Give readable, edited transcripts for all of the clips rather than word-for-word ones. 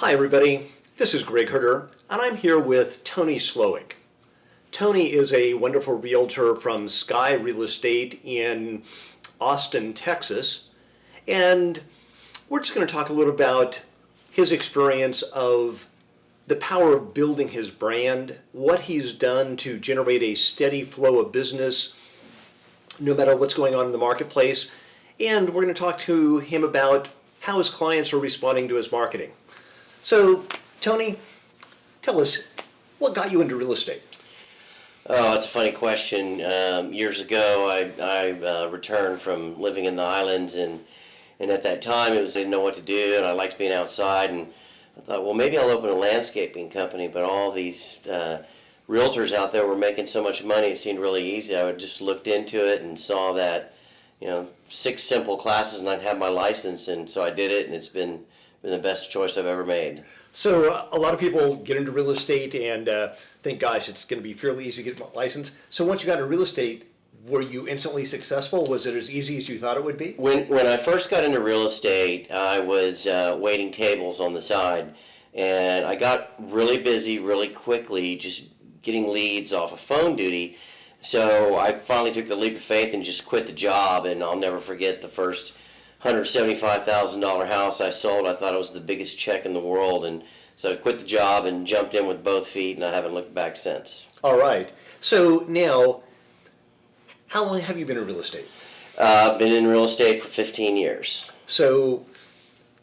Hi everybody, this is Greg Herder, and I'm here with Tony Slowik. Tony is a wonderful realtor from Sky Real Estate in Austin, Texas, and we're just going to talk a little about his experience of the power of building his brand, what he's done to generate a steady flow of business no matter what's going on in the marketplace, and we're going to talk to him about how his clients are responding to his marketing. So, Tony, tell us, what got you into real estate? Oh, that's a funny question. Years ago, I returned from living in the islands, and at that time, I didn't know what to do, and I liked being outside, and I thought, well, maybe I'll open a landscaping company, but all these realtors out there were making so much money, it seemed really easy. I just looked into it and saw that, 6 simple classes, and I'd have my license, and so I did it, and it's been the best choice I've ever made. So a lot of people get into real estate and think, gosh, it's going to be fairly easy to get a license. So once you got into real estate, were you instantly successful? Was it as easy as you thought it would be? When I first got into real estate, I was waiting tables on the side, and I got really busy really quickly just getting leads off of phone duty. So I finally took the leap of faith and just quit the job, and I'll never forget the first $175,000 house I sold. I thought it was the biggest check in the world, and so I quit the job and jumped in with both feet, and I haven't looked back since. All right. So now, how long have you been in real estate? I've been in real estate for 15 years. So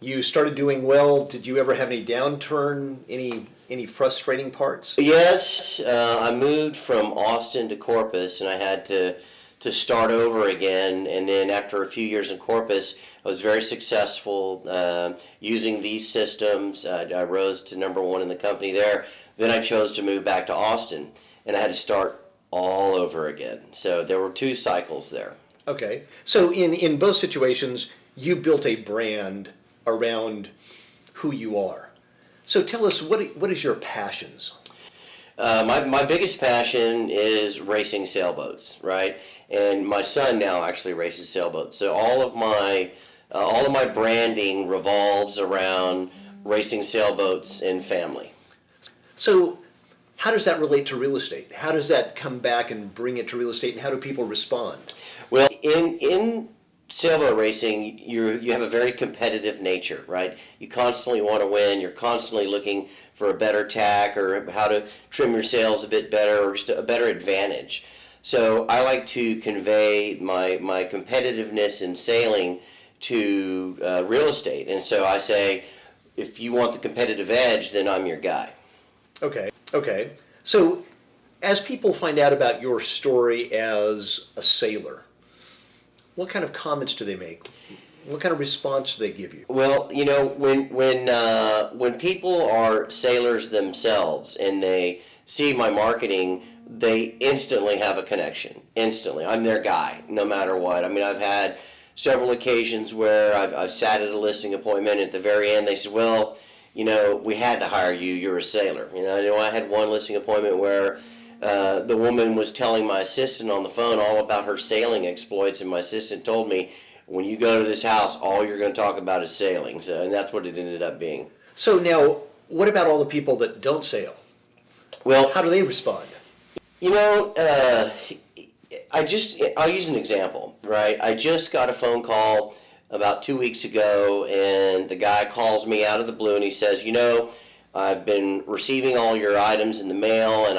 you started doing well. Did you ever have any downturn, any frustrating parts? Yes, I moved from Austin to Corpus, and I had to start over again, and then after a few years in Corpus, I was very successful using these systems. I rose to number 1 in the company there. Then I chose to move back to Austin, and I had to start all over again. So there were 2 cycles there. Okay. So in both situations, you built a brand around who you are. So tell us, what is your passions? My biggest passion is racing sailboats, right? And my son now actually races sailboats. So all of my branding revolves around racing sailboats and family. So how does that relate to real estate? How does that come back and bring it to real estate, and how do people respond? Well, in sailboat racing, you have a very competitive nature, right? You constantly want to win. You're constantly looking for a better tack or how to trim your sails a bit better or just a better advantage. So I like to convey my competitiveness in sailing to real estate. And so I say, if you want the competitive edge, then I'm your guy. Okay. So as people find out about your story as a sailor, what kind of comments do they make? What kind of response do they give you? Well, when people are sailors themselves and they see my marketing, they instantly have a connection. Instantly. I'm their guy, no matter what. I mean, I've had several occasions where I've sat at a listing appointment, and at the very end they said, well, we had to hire you. You're a sailor. I had one listing appointment where the woman was telling my assistant on the phone all about her sailing exploits, and my assistant told me, when you go to this house, all you're going to talk about is sailing. So, and that's what it ended up being. So now, what about all the people that don't sail? Well, how do they respond? I'll use an example, right? I just got a phone call about 2 weeks ago, and the guy calls me out of the blue, and he says, I've been receiving all your items in the mail, and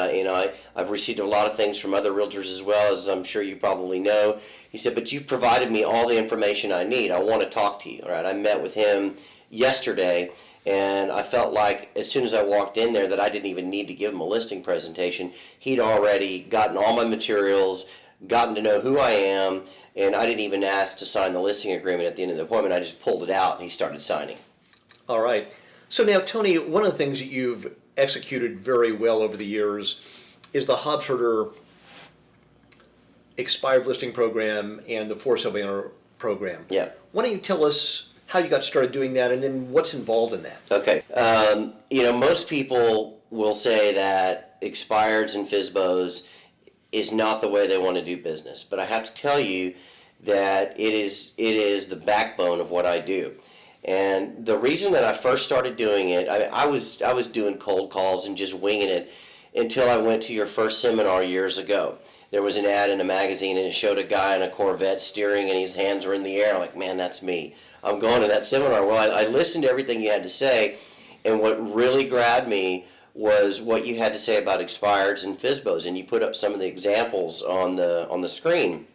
I've received a lot of things from other realtors as well, as I'm sure you probably know. He said, but you've provided me all the information I need. I want to talk to you, right? I met with him yesterday, and I felt like as soon as I walked in there that I didn't even need to give him a listing presentation. He'd already gotten all my materials, gotten to know who I am, and I didn't even ask to sign the listing agreement at the end of the appointment. I just pulled it out, and he started signing. All right. So now, Tony, one of the things that you've executed very well over the years is the Hobbs Herder expired listing program and the for sale by owner program. Yeah. Why don't you tell us how you got started doing that and then what's involved in that? Okay. Most people will say that expireds and FSBOs is not the way they want to do business, but I have to tell you that it is the backbone of what I do. And the reason that I first started doing it, I was doing cold calls and just winging it until I went to your first seminar years ago. There was an ad in a magazine and it showed a guy in a Corvette steering and his hands were in the air. I'm like, man, that's me. I'm going to that seminar. Well, I listened to everything you had to say, and what really grabbed me was what you had to say about expireds and FSBOs, and you put up some of the examples on the screen.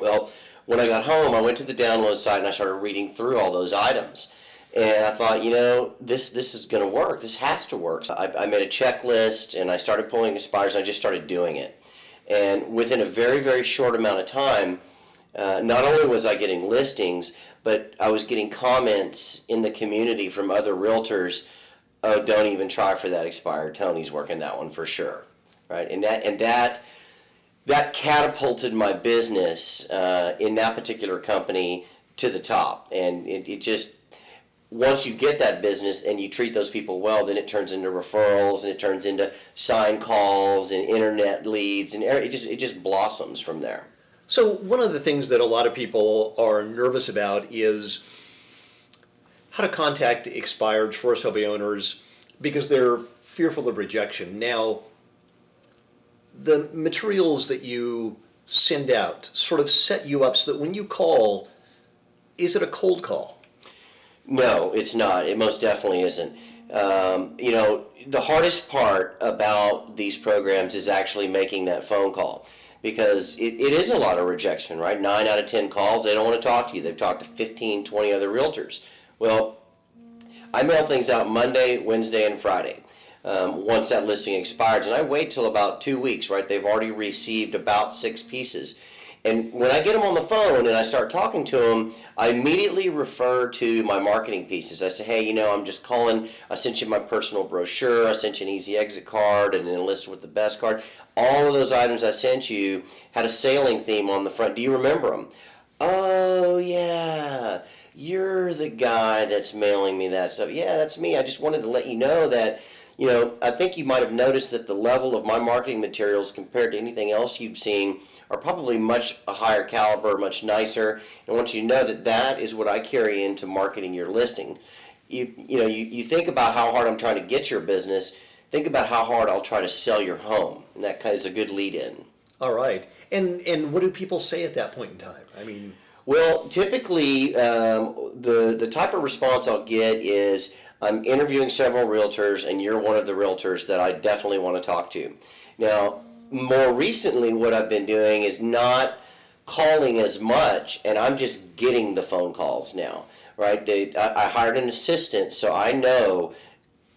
Well, when I got home, I went to the download site and I started reading through all those items. And I thought, this is going to work. This has to work. So I made a checklist and I started pulling expires and I just started doing it. And within a very, very short amount of time, not only was I getting listings, but I was getting comments in the community from other realtors. Oh, don't even try for that expired. Tony's working that one for sure, right? And that catapulted my business in that particular company to the top. And it just, once you get that business and you treat those people well, then it turns into referrals and it turns into sign calls and internet leads, and it just blossoms from there. So one of the things that a lot of people are nervous about is how to contact expired for sale by owners because they're fearful of rejection. Now, the materials that you send out sort of set you up so that when you call, is it a cold call? No, it's not. It most definitely isn't. The hardest part about these programs is actually making that phone call, because it is a lot of rejection, right? 9 out of 10 calls, they don't want to talk to you. They've talked to 15, 20 other realtors. Well, I mail things out Monday, Wednesday, and Friday. Once that listing expires, and I wait till about 2 weeks, right? They've already received about 6 pieces. And when I get them on the phone and I start talking to them, I immediately refer to my marketing pieces. I say, hey, I'm just calling. I sent you my personal brochure. I sent you an easy exit card and an enlist with the best card. All of those items I sent you had a sailing theme on the front. Do you remember them? Oh, yeah. You're the guy that's mailing me that stuff. Yeah, that's me. I just wanted to let you know that, I think you might have noticed that the level of my marketing materials compared to anything else you've seen are probably much a higher caliber, much nicer. And I want you to know that is what I carry into marketing your listing. You think about how hard I'm trying to get your business. Think about how hard I'll try to sell your home. And that kind of is a good lead in. All right. And what do people say at that point in time? Well, typically, the type of response I'll get is, I'm interviewing several realtors, and you're one of the realtors that I definitely want to talk to. Now, more recently, what I've been doing is not calling as much, and I'm just getting the phone calls now, right? I hired an assistant, so I know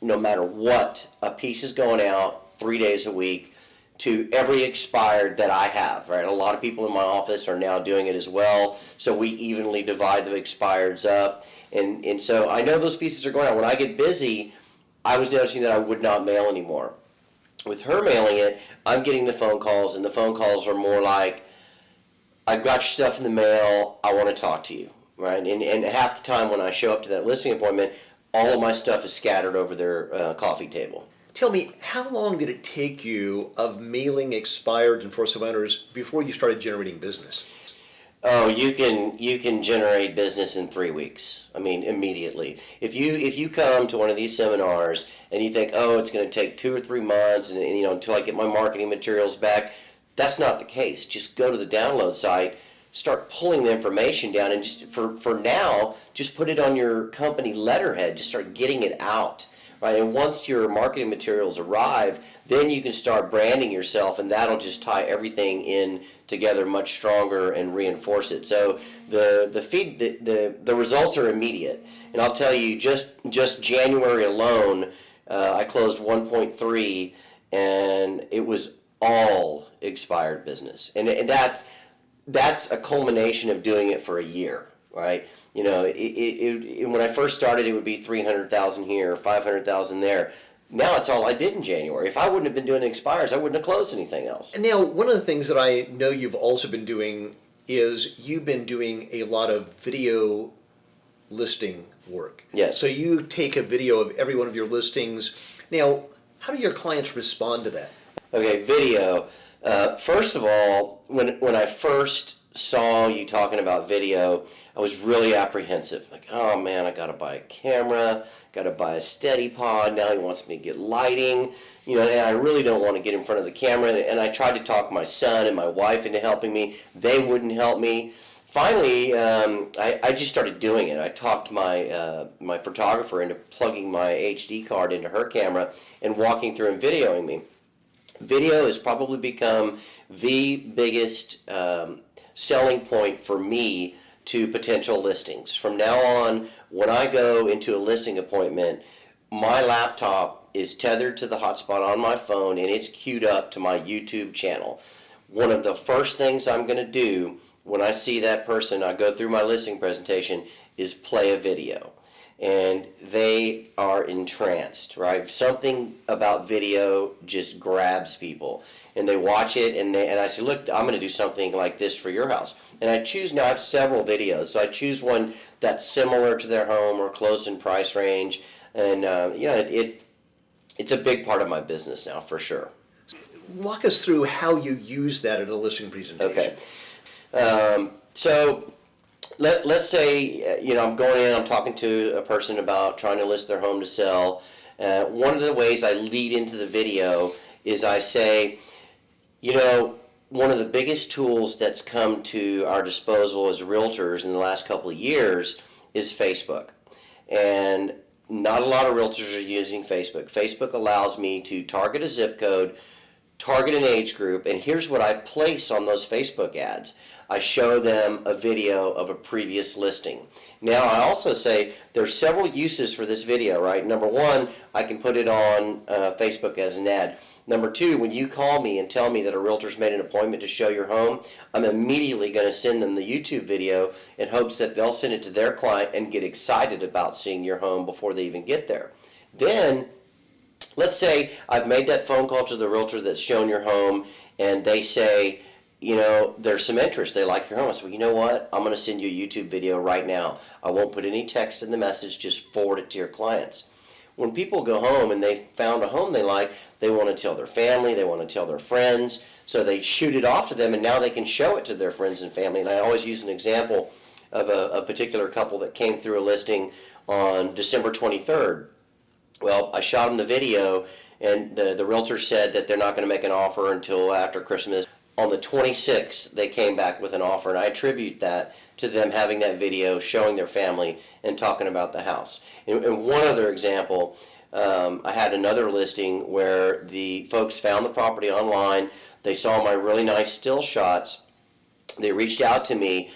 no matter what, a piece is going out 3 days a week to every expired that I have, right? A lot of people in my office are now doing it as well, so we evenly divide the expireds up. And so I know those pieces are going out. When I get busy, I was noticing that I would not mail anymore. With her mailing it, I'm getting the phone calls, and the phone calls are more like, I've got your stuff in the mail, I want to talk to you, right? And half the time when I show up to that listing appointment, all of my stuff is scattered over their coffee table. Tell me, how long did it take you of mailing expired and for sale owners before you started generating business? Oh, you can generate business in 3 weeks. Immediately. If you come to one of these seminars and you think, oh, it's going to take 2 or 3 months, and until I get my marketing materials back, that's not the case. Just go to the download site, start pulling the information down, and just for now, just put it on your company letterhead. Just start getting it out. Right? And once your marketing materials arrive, then you can start branding yourself, and that'll just tie everything in together much stronger and reinforce it. So the results are immediate. And I'll tell you, just January alone, I closed 1.3, and it was all expired business. And that's a culmination of doing it for a year, right? When I first started, it would be 300,000 here, 500,000 there. Now it's all I did in January. If I wouldn't have been doing expires, I wouldn't have closed anything else. And now, one of the things that I know you've also been doing is you've been doing a lot of video listing work. Yes. So you take a video of every one of your listings. Now, how do your clients respond to that? Okay, video. First of all, when I first saw you talking about video, I was really apprehensive. Like, oh man, I got to buy a camera, got to buy a steady pod. Now he wants me to get lighting, and I really don't want to get in front of the camera. And I tried to talk my son and my wife into helping me. They wouldn't help me. Finally, I just started doing it. I talked my photographer into plugging my HD card into her camera and walking through and videoing me. Video has probably become the biggest selling point for me to potential listings. From now on, when I go into a listing appointment, my laptop is tethered to the hotspot on my phone and it's queued up to my YouTube channel. One of the first things I'm going to do when I see that person, I go through my listing presentation, is play a video. And they are entranced, right? Something about video just grabs people. And they watch it, and I say, look, I'm going to do something like this for your house. And I have several videos. So I choose one that's similar to their home or close in price range. And, it's a big part of my business now, for sure. Walk us through how you use that at a listing presentation. Okay. So let's say, I'm going in, I'm talking to a person about trying to list their home to sell. One of the ways I lead into the video is I say, one of the biggest tools that's come to our disposal as realtors in the last couple of years is Facebook. And not a lot of realtors are using Facebook. Facebook allows me to target a zip code, target an age group, and here's what I place on those Facebook ads. I show them a video of a previous listing. Now I also say there's several uses for this video, right? Number one, I can put it on Facebook as an ad. Number two, when you call me and tell me that a realtor's made an appointment to show your home, I'm immediately going to send them the YouTube video in hopes that they'll send it to their client and get excited about seeing your home before they even get there. Then, let's say I've made that phone call to the realtor that's shown your home and they say, there's some interest. They like your home. I said, well, you know what? I'm going to send you a YouTube video right now. I won't put any text in the message. Just forward it to your clients. When people go home and they found a home they like, they want to tell their family. They want to tell their friends. So they shoot it off to them, and now they can show it to their friends and family. And I always use an example of a particular couple that came through a listing on December 23rd. Well, I shot them the video, and the realtor said that they're not going to make an offer until after Christmas. On the 26th, they came back with an offer, and I attribute that to them having that video, showing their family, and talking about the house. And one other example, I had another listing where the folks found the property online. They saw my really nice still shots. They reached out to me.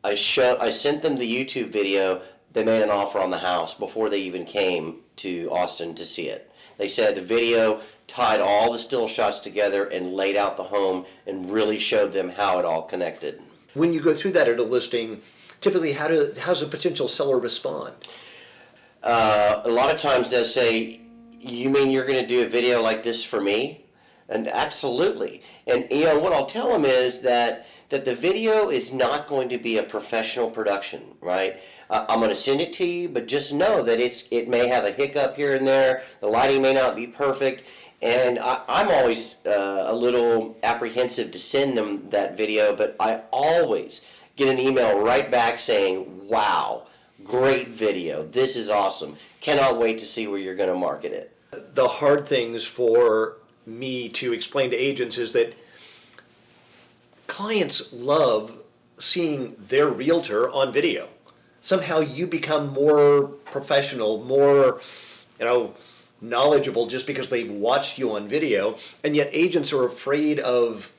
I sent them the YouTube video. They made an offer on the house before they even came to Austin to see it. They said the video tied all the still shots together and laid out the home and really showed them how it all connected. When you go through that at a listing, typically how's a potential seller respond? A lot of times they'll say, you mean you're going to do a video like this for me? And absolutely. And what I'll tell them is that the video is not going to be a professional production, right? I'm going to send it to you, but just know that it may have a hiccup here and there. The lighting may not be perfect. And I'm always a little apprehensive to send them that video, but I always get an email right back saying, wow, great video. This is awesome. Cannot wait to see where you're going to market it. The hard things for me to explain to agents is that clients love seeing their realtor on video. Somehow you become more professional, more, knowledgeable just because they've watched you on video, and yet agents are afraid of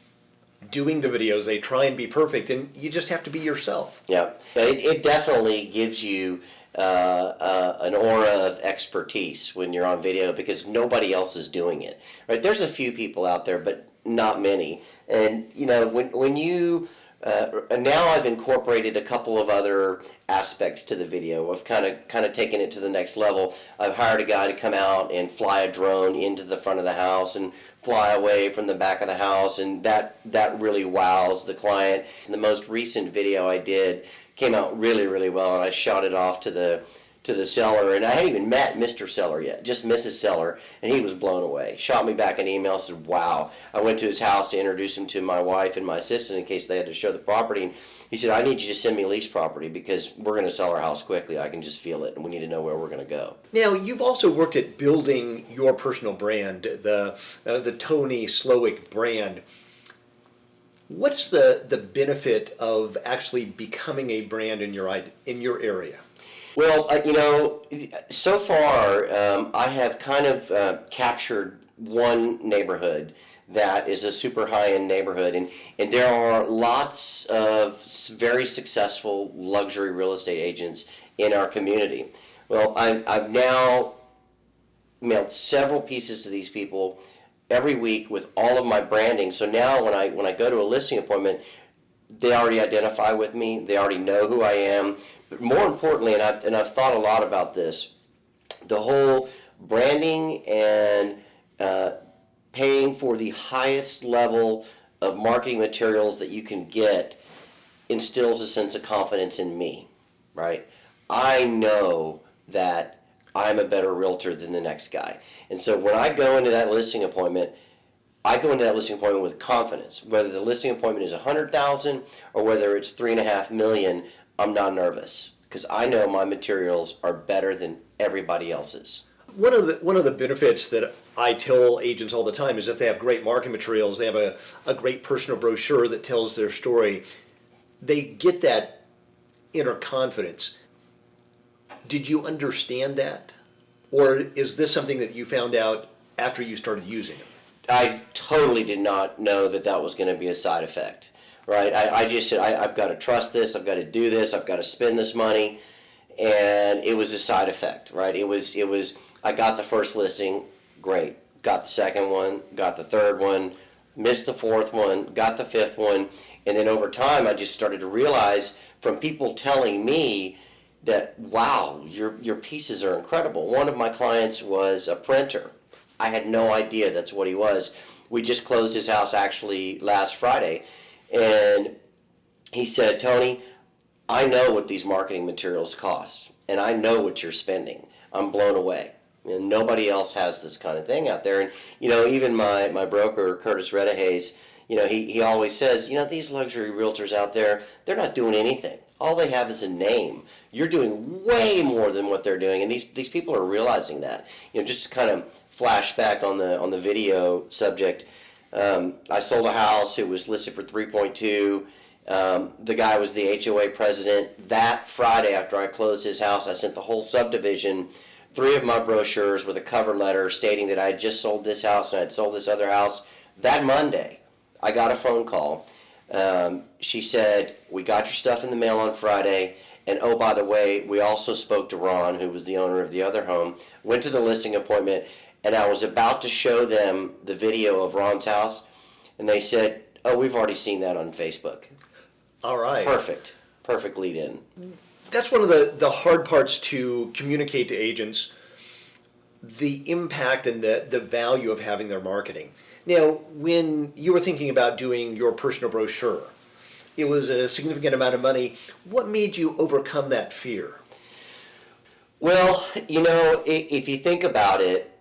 doing the videos. They try and be perfect, and you just have to be yourself. Yeah, it definitely gives you an aura of expertise when you're on video because nobody else is doing it. Right? There's a few people out there, but not many. And when you now I've incorporated a couple of other aspects to the video. I've kind of taken it to the next level. I've hired a guy to come out and fly a drone into the front of the house and fly away from the back of the house, and that really wows the client. And the most recent video I did came out really, really well, and I shot it off to to the seller, and I hadn't even met Mr. Seller yet, just Mrs. Seller, and he was blown away. Shot me back an email, said, wow. I went to his house to introduce him to my wife and my assistant in case they had to show the property, and he said, I need you to send me lease property because we're going to sell our house quickly. I can just feel it, and we need to know where we're going to go. Now, you've also worked at building your personal brand, the Tony Slowik brand. What's the benefit of actually becoming a brand in your area? Well, so far I have kind of captured one neighborhood that is a super high-end neighborhood, and there are lots of very successful luxury real estate agents in our community. Well, I've now mailed several pieces to these people every week with all of my branding. So now when I go to a listing appointment, they already identify with me. They already know who I am. But more importantly, and I've thought a lot about this, the whole branding and paying for the highest level of marketing materials that you can get instills a sense of confidence in me, right? I know that I'm a better realtor than the next guy. And so when I go into that listing appointment, I go into that listing appointment with confidence. Whether the listing appointment is $100,000 or whether it's $3.5 million, I'm not nervous because I know my materials are better than everybody else's. One of the benefits that I tell agents all the time is if they have great marketing materials, they have a great personal brochure that tells their story, they get that inner confidence. Did you understand that? Or is this something that you found out after you started using it? I totally did not know that was going to be a side effect, right? I just said, I've got to trust this, I've got to do this, I've got to spend this money, and it was a side effect, right? It was. I got the first listing, great. Got the second one, got the third one, missed the fourth one, got the fifth one, and then over time I just started to realize from people telling me that, wow, your pieces are incredible. One of my clients was a printer. I had no idea that's what he was. We just closed his house actually last Friday, and he said, Tony, I know what these marketing materials cost, and I know what you're spending. I'm blown away. And nobody else has this kind of thing out there. And, even my broker, Curtis Redahays, he always says, these luxury realtors out there, they're not doing anything. All they have is a name. You're doing way more than what they're doing, and these people are realizing that. Just to kind of flashback on the video subject. I sold a house. It was listed for 3.2. The guy was the HOA president. That Friday, after I closed his house, I sent the whole subdivision 3 of my brochures with a cover letter stating that I had just sold this house and I had sold this other house. That Monday, I got a phone call. She said, we got your stuff in the mail on Friday, and oh, by the way, we also spoke to Ron, who was the owner of the other home, went to the listing appointment, and I was about to show them the video of Ron's house, and they said, oh, we've already seen that on Facebook. All right. Perfect lead in. That's one of the hard parts to communicate to agents, the impact and the value of having their marketing. Now, when you were thinking about doing your personal brochure, it was a significant amount of money. What made you overcome that fear? Well, if you think about it,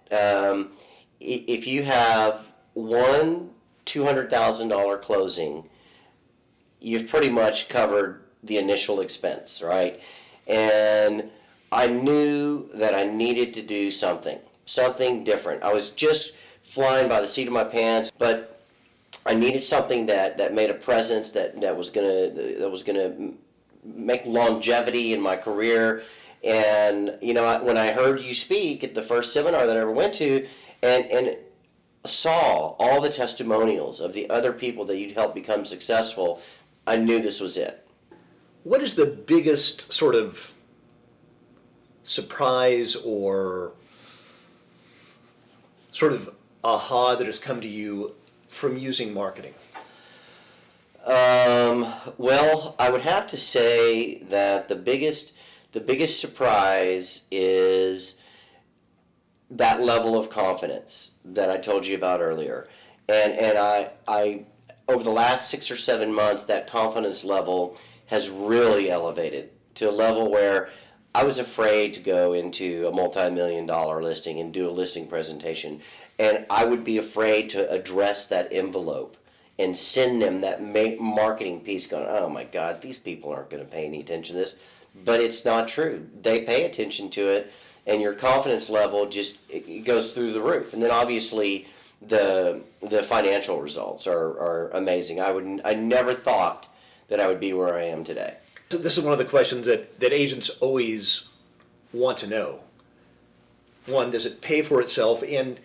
if you have one $200,000 closing, you've pretty much covered the initial expense, right? And I knew that I needed to do something different. I was just flying by the seat of my pants, but I needed something that made a presence, that was gonna make longevity in my career. And when I heard you speak at the first seminar that I ever went to, and saw all the testimonials of the other people that you'd helped become successful, I knew this was it. What is the biggest sort of surprise or sort of aha that has come to you from using marketing? Well, I would have to say that the biggest surprise is that level of confidence that I told you about earlier. And I over the last 6 or 7 months, that confidence level has really elevated to a level where I was afraid to go into a multi-million-dollar listing and do a listing presentation, and I would be afraid to address that envelope and send them that marketing piece going, oh my God, these people aren't going to pay any attention to this. But it's not true. They pay attention to it, and your confidence level just it goes through the roof. And then obviously the financial results are amazing. I never thought that I would be where I am today. So this is one of the questions that agents always want to know. One, does it pay for itself? And,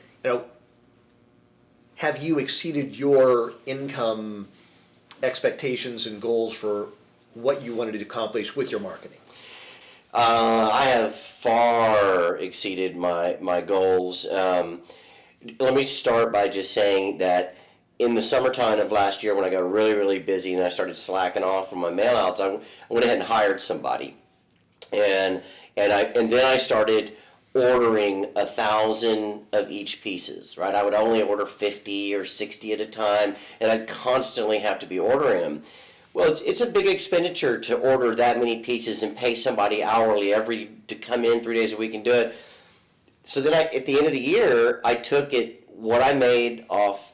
have you exceeded your income expectations and goals for what you wanted to accomplish with your marketing? I have far exceeded my goals. Let me start by just saying that in the summertime of last year, when I got really, really busy and I started slacking off from my mailouts, I went ahead and hired somebody, and then I started ordering 1,000 of each pieces. Right, I would only order 50 or 60 at a time, and I'd constantly have to be ordering them. Well, it's a big expenditure to order that many pieces and pay somebody hourly to come in 3 days a week and do it. So then at the end of the year, I took what I made off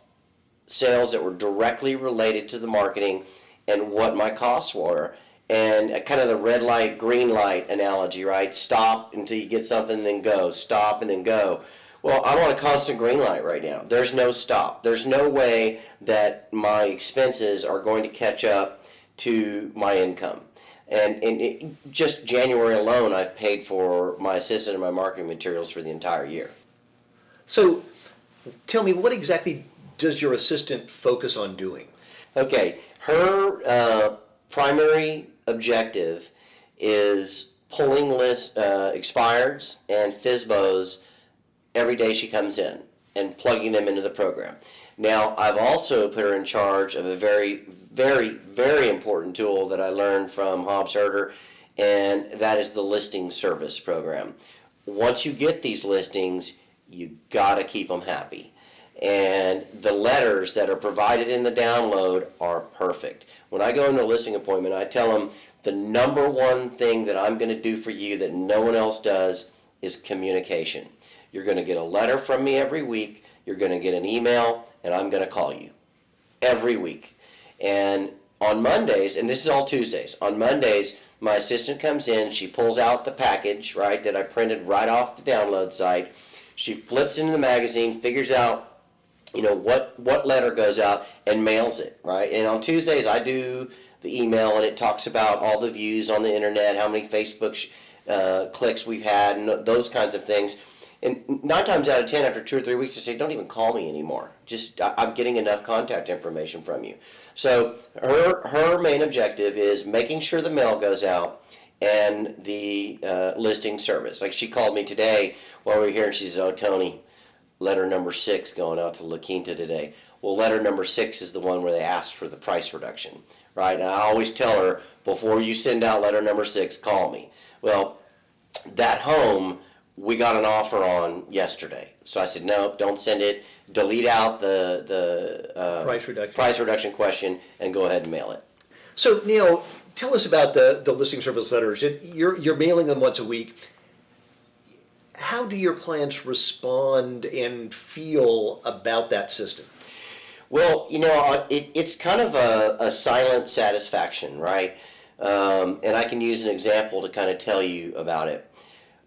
sales that were directly related to the marketing and what my costs were, and kind of the red light, green light analogy, right? Stop until you get something, then go. Stop and then go. Well, I'm on a constant green light right now. There's no stop. There's no way that my expenses are going to catch up to my income. And just January alone, I've paid for my assistant and my marketing materials for the entire year. So tell me, what exactly does your assistant focus on doing? Okay, her primary objective is pulling expireds and FSBOs every day she comes in and plugging them into the program. Now, I've also put her in charge of a very, very, very important tool that I learned from Hobbs Herder, and that is the listing service program. Once you get these listings, you gotta keep them happy. And the letters that are provided in the download are perfect. When I go into a listing appointment, I tell them the number one thing that I'm going to do for you that no one else does is communication. You're going to get a letter from me every week, you're going to get an email, and I'm going to call you every week. And on Mondays, and this is all Tuesdays, on Mondays, my assistant comes in, she pulls out the package, right, that I printed right off the download site. She flips into the magazine, figures out what letter goes out and mails it, right? And on Tuesdays I do the email, and it talks about all the views on the internet, how many Facebook clicks we've had, and those kinds of things. And 9 times out of 10, after 2 or 3 weeks, I say, don't even call me anymore. Just I'm getting enough contact information from you. So her main objective is making sure the mail goes out and the listing service. Like, she called me today while we were here, and she says, oh, Tony, letter number 6 going out to La Quinta today. Well, letter number 6 is the one where they asked for the price reduction, right? And I always tell her, before you send out letter number 6, call me. Well, that home we got an offer on yesterday. So I said, no, don't send it. Delete out the price reduction question and go ahead and mail it. So, Neil, tell us about the listing service letters. You're mailing them once a week. How do your clients respond and feel about that system? Well, it's kind of a silent satisfaction, right? And I can use an example to kind of tell you about it.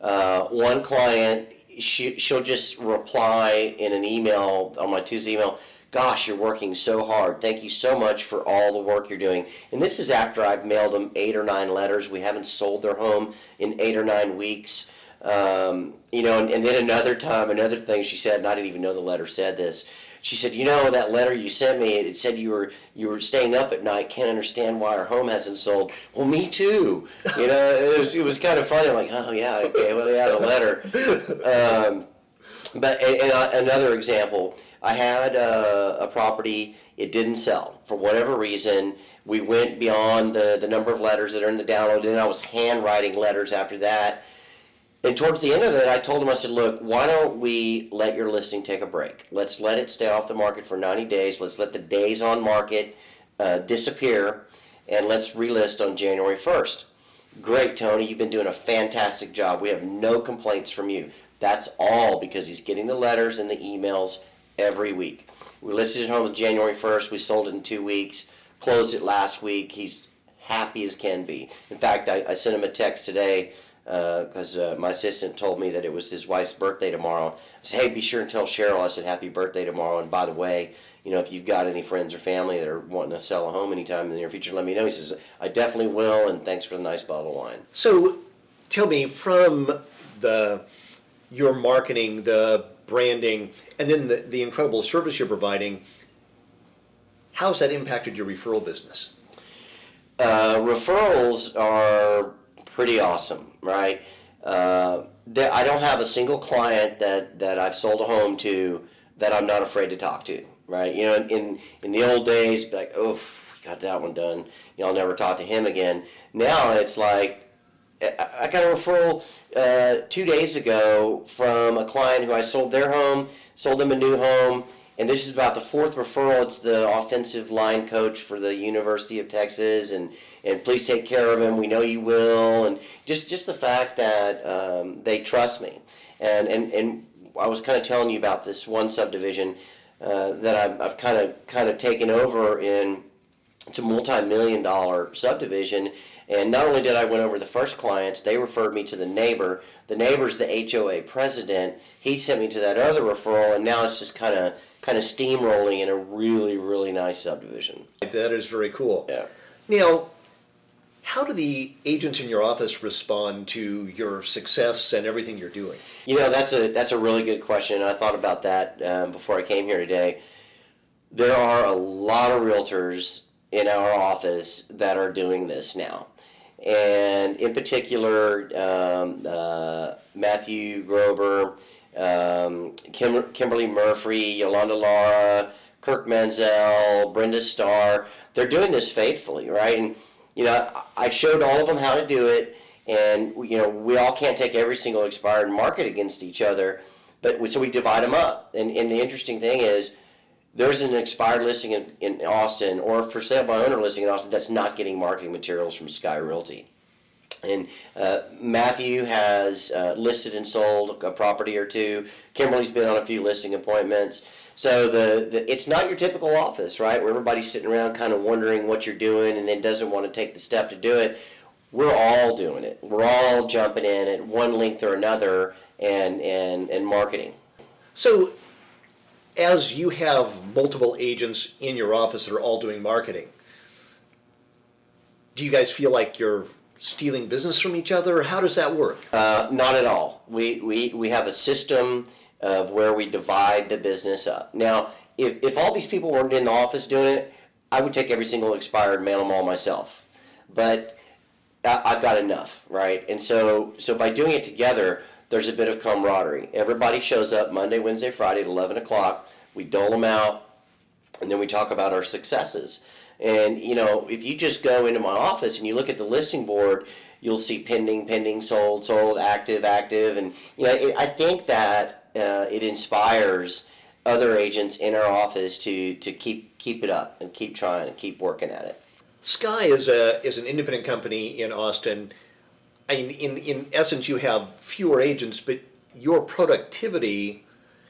One client, she'll just reply in an email, on my Tuesday email, gosh, you're working so hard. Thank you so much for all the work you're doing. And this is after I've mailed them 8 or 9 letters. We haven't sold their home in 8 or 9 weeks. And then another thing she said, and I didn't even know the letter said this. She said, that letter you sent me, it said you were staying up at night, can't understand why our home hasn't sold. Well, me too. It was kind of funny. I'm like, oh yeah, okay, well, yeah, the letter. But another example, I had a property, it didn't sell for whatever reason. We went beyond the number of letters that are in the download, and I was handwriting letters after that. And towards the end of it, I told him, I said, look, why don't we let your listing take a break? Let's let it stay off the market for 90 days. Let's let the days on market disappear, and let's relist on January 1st. Great, Tony, you've been doing a fantastic job. We have no complaints from you. That's all because he's getting the letters and the emails every week. We listed it home on January 1st. We sold it in 2 weeks, closed it last week. He's happy as can be. In fact, I sent him a text today because my assistant told me that it was his wife's birthday tomorrow. I said, hey, be sure and tell Cheryl I said happy birthday tomorrow. And by the way, if you've got any friends or family that are wanting to sell a home anytime in the near future, let me know. He says, I definitely will, and thanks for the nice bottle of wine. So tell me, from your marketing, the branding, and then the incredible service you're providing, how's that impacted your referral business? Referrals are pretty awesome, right? I don't have a single client that I've sold a home to that I'm not afraid to talk to, right? In the old days, like, oh, we got that one done. I'll never talk to him again. Now it's like, I got a referral 2 days ago from a client who I sold their home, sold them a new home, and this is about the fourth referral. It's the offensive line coach for the University of Texas, and please take care of him. We know you will, and just the fact that they trust me, and I was kind of telling you about this one subdivision that I've kind of taken over in. It's a multi-million-dollar subdivision, and not only did I win over the first clients, they referred me to the neighbor. The neighbor's the HOA president. He sent me to that other referral, and now it's just kind of steamrolling in a really, really nice subdivision. That is very cool. Yeah. Now, how do the agents in your office respond to your success and everything you're doing? That's a really good question. I thought about that before I came here today. There are a lot of realtors in our office that are doing this now. And in particular, Matthew Grober, Kimberly Murphy, Yolanda Lara, Kirk Manzel, Brenda Starr, they're doing this faithfully, right? And, I showed all of them how to do it, and, we all can't take every single expired and market against each other, so we divide them up. And the interesting thing is, there's an expired listing in Austin, or for sale by owner listing in Austin, that's not getting marketing materials from Sky Realty. And Matthew has listed and sold a property or two. Kimberly's been on a few listing appointments. So it's not your typical office, right, where everybody's sitting around kind of wondering what you're doing and then doesn't want to take the step to do it. We're all doing it. We're all jumping in at one length or another and marketing. So, as you have multiple agents in your office that are all doing marketing, do you guys feel like you're stealing business from each other, or how does that work? Not at all. We have a system of where we divide the business up. Now, if all these people weren't in the office doing it, I would take every single expired and mail them all myself. But I've got enough, right? And so by doing it together, there's a bit of camaraderie. Everybody shows up Monday, Wednesday, Friday at 11 o'clock. We dole them out, and then we talk about our successes. And, if you just go into my office and you look at the listing board, you'll see pending, sold, active. And, I think that it inspires other agents in our office to keep it up and keep trying and keep working at it. Sky is an independent company in Austin. I mean, in essence, you have fewer agents, but your productivity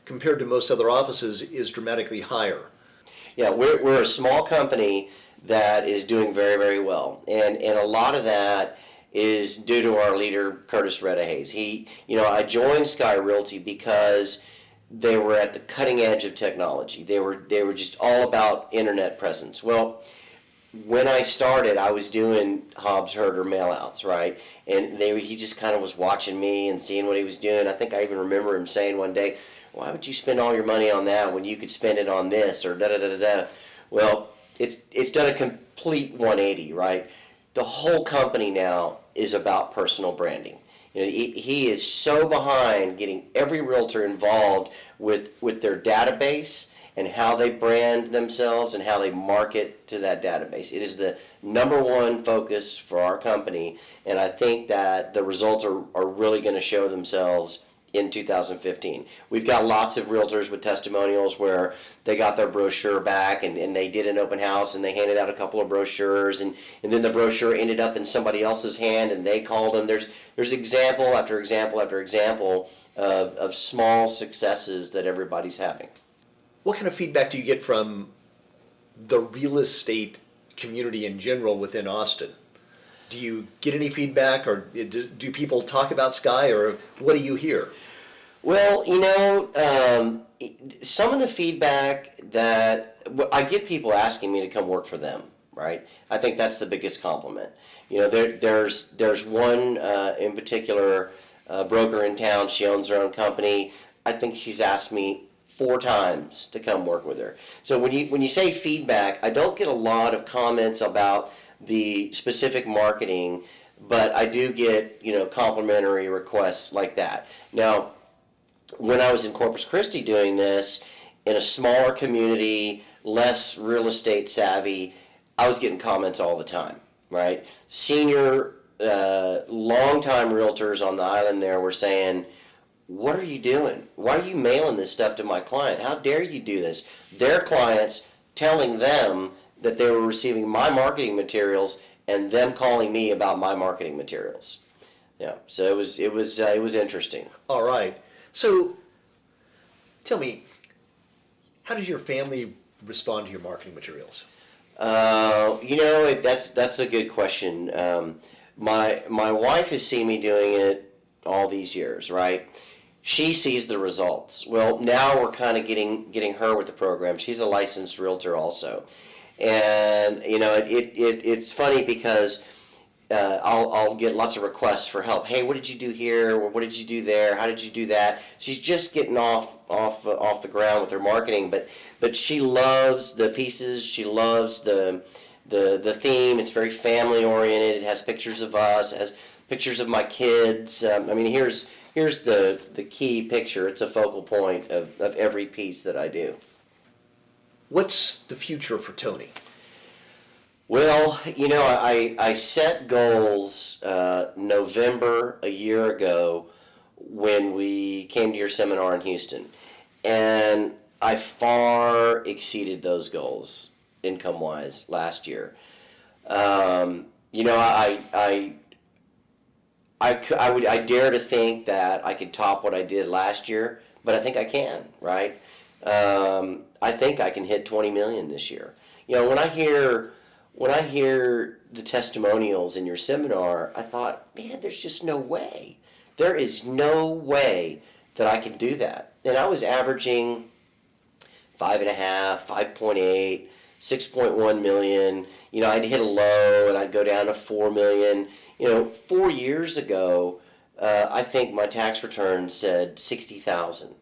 compared to most other offices is dramatically higher. Yeah, we're a small company that is doing very, very well, and a lot of that is due to our leader Curtis Redahays. I joined Sky Realty because they were at the cutting edge of technology. They were just all about internet presence. Well, when I started, I was doing Hobbs Herder mailouts, right? And he just kind of was watching me and seeing what he was doing. I think I even remember him saying one day, "Why would you spend all your money on that when you could spend it on this or da da da da da?" Well, it's done a complete 180, right? The whole company now is about personal branding. He is so behind getting every realtor involved with their database and how they brand themselves and how they market to that database. It is the number one focus for our company, and I think that the results are really going to show themselves in 2015. We've got lots of realtors with testimonials where they got their brochure back and they did an open house and they handed out a couple of brochures and then the brochure ended up in somebody else's hand and they called them. There's example after example after example of small successes that everybody's having. What kind of feedback do you get from the real estate community in general within Austin? Do you get any feedback, or do people talk about Sky, or what do you hear? Well, some of the feedback that I get people asking me to come work for them, right? I think that's the biggest compliment. There's one in particular broker in town. She owns her own company. I think she's asked me 4 times to come work with her. So when you say feedback, I don't get a lot of comments about the specific marketing, but I do get complimentary requests like that. Now, when I was in Corpus Christi doing this, in a smaller community, less real estate savvy, I was getting comments all the time, right? Senior, long-time realtors on the island there were saying, "What are you doing? Why are you mailing this stuff to my client? How dare you do this?" Their clients telling them that they were receiving my marketing materials and them calling me about my marketing materials. Yeah, so it was interesting. All right. So, tell me, how does your family respond to your marketing materials? That's a good question. My wife has seen me doing it all these years, right? She sees the results. Well, now we're kind of getting her with the program. She's a licensed realtor also, and it's funny because I'll get lots of requests for help. Hey, what did you do here? Or what did you do there? How did you do that? She's just getting off the ground with her marketing, but she loves the pieces. She loves the theme. It's very family oriented. It has pictures of us. It has pictures of my kids. Here's the key picture. It's a focal point of every piece that I do. What's the future for Tony? Well, I set goals November a year ago when we came to your seminar in Houston, and I far exceeded those goals income-wise last year. I dare to think that I could top what I did last year, but I think I can, right? I think I can hit 20 million this year. When I hear the testimonials in your seminar, I thought, man, there's just no way. There is no way that I can do that. And I was averaging 5.5, 5.8, 6.1 million. I'd hit a low and I'd go down to 4 million. 4 years ago, I think my tax return said 60,000.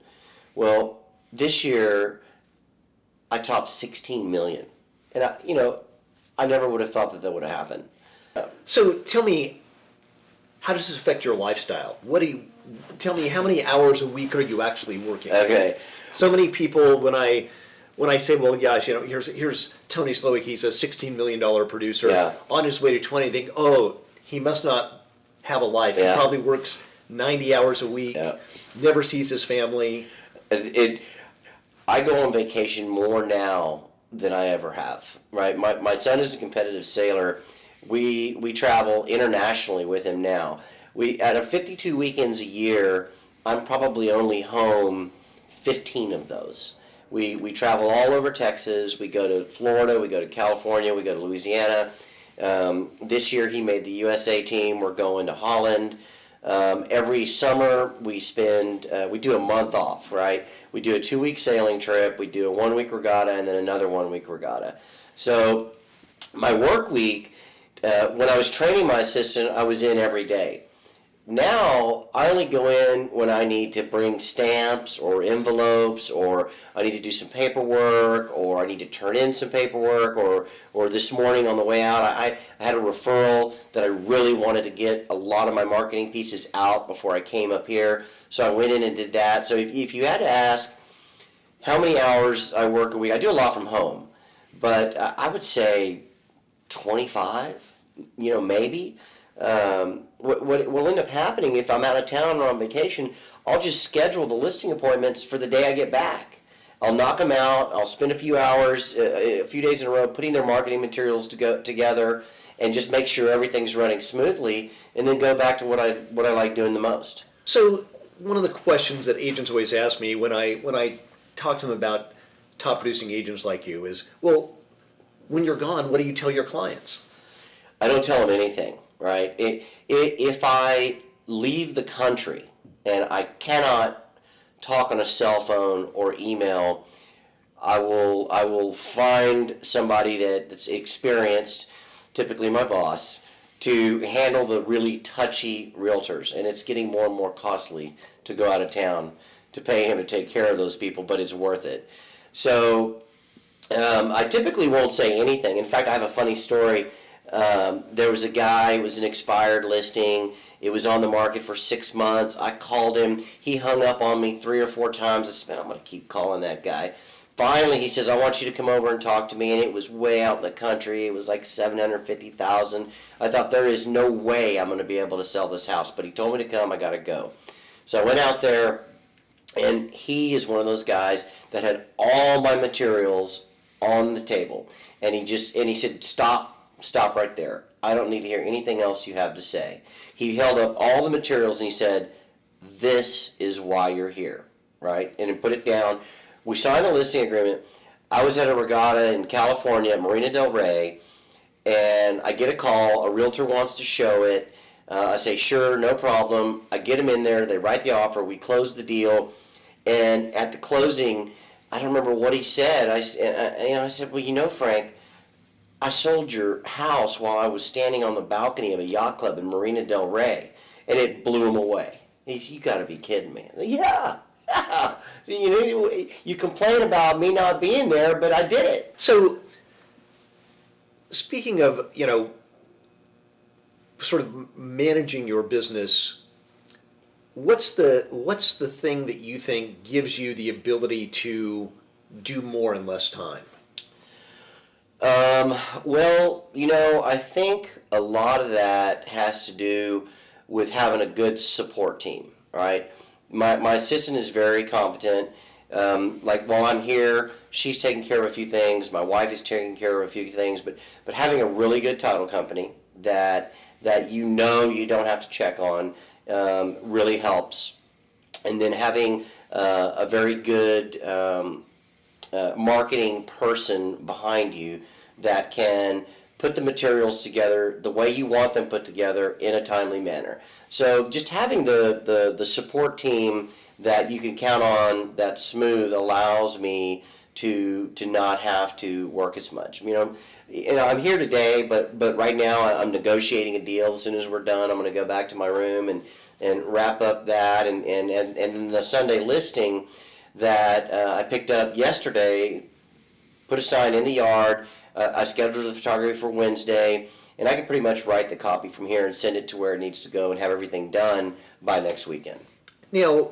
Well, this year, I topped 16 million. And I never would have thought that would have happened. So tell me, how does this affect your lifestyle? Tell me, how many hours a week are you actually working? Okay. So many people, when I say, well, gosh, here's Tony Slowik, he's a $16 million producer. Yeah. On his way to 20, think, oh, he must not have a life. Yeah. He probably works 90 hours a week, Yeah. never sees his family. I go on vacation more now than I ever have, right? My son is a competitive sailor. We travel internationally with him now. Out of 52 weekends a year, I'm probably only home 15 of those. We travel all over Texas. We go to Florida. We go to California. We go to Louisiana. This year he made the USA team. We're going to Holland. Every summer we do a month off, right? We do a 2-week sailing trip. We do a 1-week regatta and then another 1-week regatta. So my work week, when I was training my assistant, I was in every day. Now, I only go in when I need to bring stamps or envelopes, or I need to do some paperwork, or I need to turn in some paperwork, or this morning on the way out, I had a referral that I really wanted to get a lot of my marketing pieces out before I came up here, so I went in and did that. So if you had to ask how many hours I work a week, I do a lot from home, but I would say 25, maybe. what will end up happening if I'm out of town or on vacation, I'll just schedule the listing appointments for the day I get back. I'll knock them out. I'll spend a few hours, a few days in a row, putting their marketing materials together, and just make sure everything's running smoothly, and then go back to what I like doing the most. So one of the questions that agents always ask me when I talk to them about top producing agents like you is, well, when you're gone, what do you tell your clients? I don't tell them anything, right? If I leave the country and I cannot talk on a cell phone or email, I will find somebody that's experienced, typically my boss, to handle the really touchy realtors. And it's getting more and more costly to go out of town to pay him to take care of those people, but it's worth it. So I typically won't say anything. In fact, I have a funny story. There was a guy, it was an expired listing. It was on the market for 6 months. I called him. He hung up on me 3 or 4 times. I said, I'm going to keep calling that guy. Finally, he says, I want you to come over and talk to me. And it was way out in the country. It was like $750,000. I thought, there is no way I'm going to be able to sell this house. But he told me to come. I got to go. So I went out there, and he is one of those guys that had all my materials on the table. And he said, stop right there. I don't need to hear anything else you have to say. He held up all the materials and he said, this is why you're here, right? And he put it down. We signed the listing agreement. I was at a regatta in California, Marina del Rey, and I get a call. A realtor wants to show it. I say, sure, no problem. I get them in there. They write the offer. We close the deal. And at the closing, I don't remember what he said. I said, well, Frank, I sold your house while I was standing on the balcony of a yacht club in Marina del Rey, and it blew him away. He said, you got to be kidding me. Yeah. So, you complain about me not being there, but I did it. So speaking of, sort of managing your business, what's the thing that you think gives you the ability to do more in less time? Well, I think a lot of that has to do with having a good support team, right? My assistant is very competent. Like while I'm here, she's taking care of a few things. My wife is taking care of a few things, but having a really good title company that you don't have to check on really helps. And then having a very good marketing person behind you that can put the materials together the way you want them put together in a timely manner. So just having the support team that you can count on that's smooth allows me to not have to work as much. I'm here today, but right now I'm negotiating a deal. As soon as we're done, I'm going to go back to my room and wrap up that and the Sunday listing that I picked up yesterday, put a sign in the yard. I scheduled the photography for Wednesday, and I can pretty much write the copy from here and send it to where it needs to go and have everything done by next weekend. Now,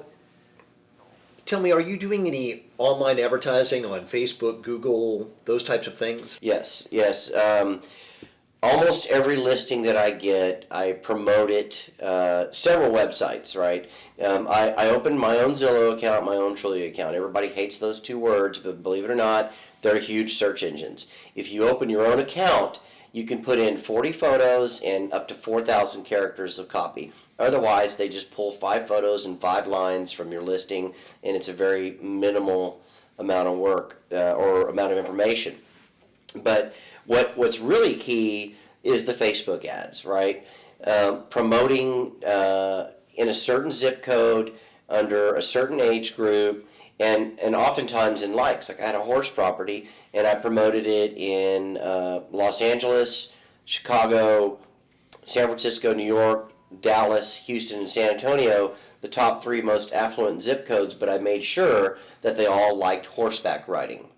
tell me, are you doing any online advertising on Facebook, Google, those types of things? Yes. Almost every listing that I get, I promote it, several websites, right? I opened my own Zillow account, my own Trulia account. Everybody hates those two words, but believe it or not, they're huge search engines. If you open your own account, you can put in 40 photos and up to 4,000 characters of copy. Otherwise, they just pull 5 photos and 5 lines from your listing, and it's a very minimal amount of work or amount of information. But what's really key is the Facebook ads, right? Promoting in a certain zip code, under a certain age group, and oftentimes in likes. Like I had a horse property, and I promoted it in Los Angeles, Chicago, San Francisco, New York, Dallas, Houston, and San Antonio, the top 3 most affluent zip codes, but I made sure that they all liked horseback riding.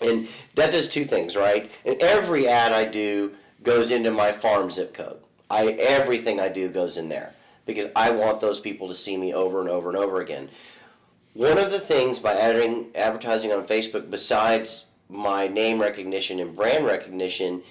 And that does 2 things, right? And every ad I do goes into my farm zip code. Everything I do goes in there because I want those people to see me over and over and over again. One of the things by adding advertising on Facebook, besides my name recognition and brand recognition,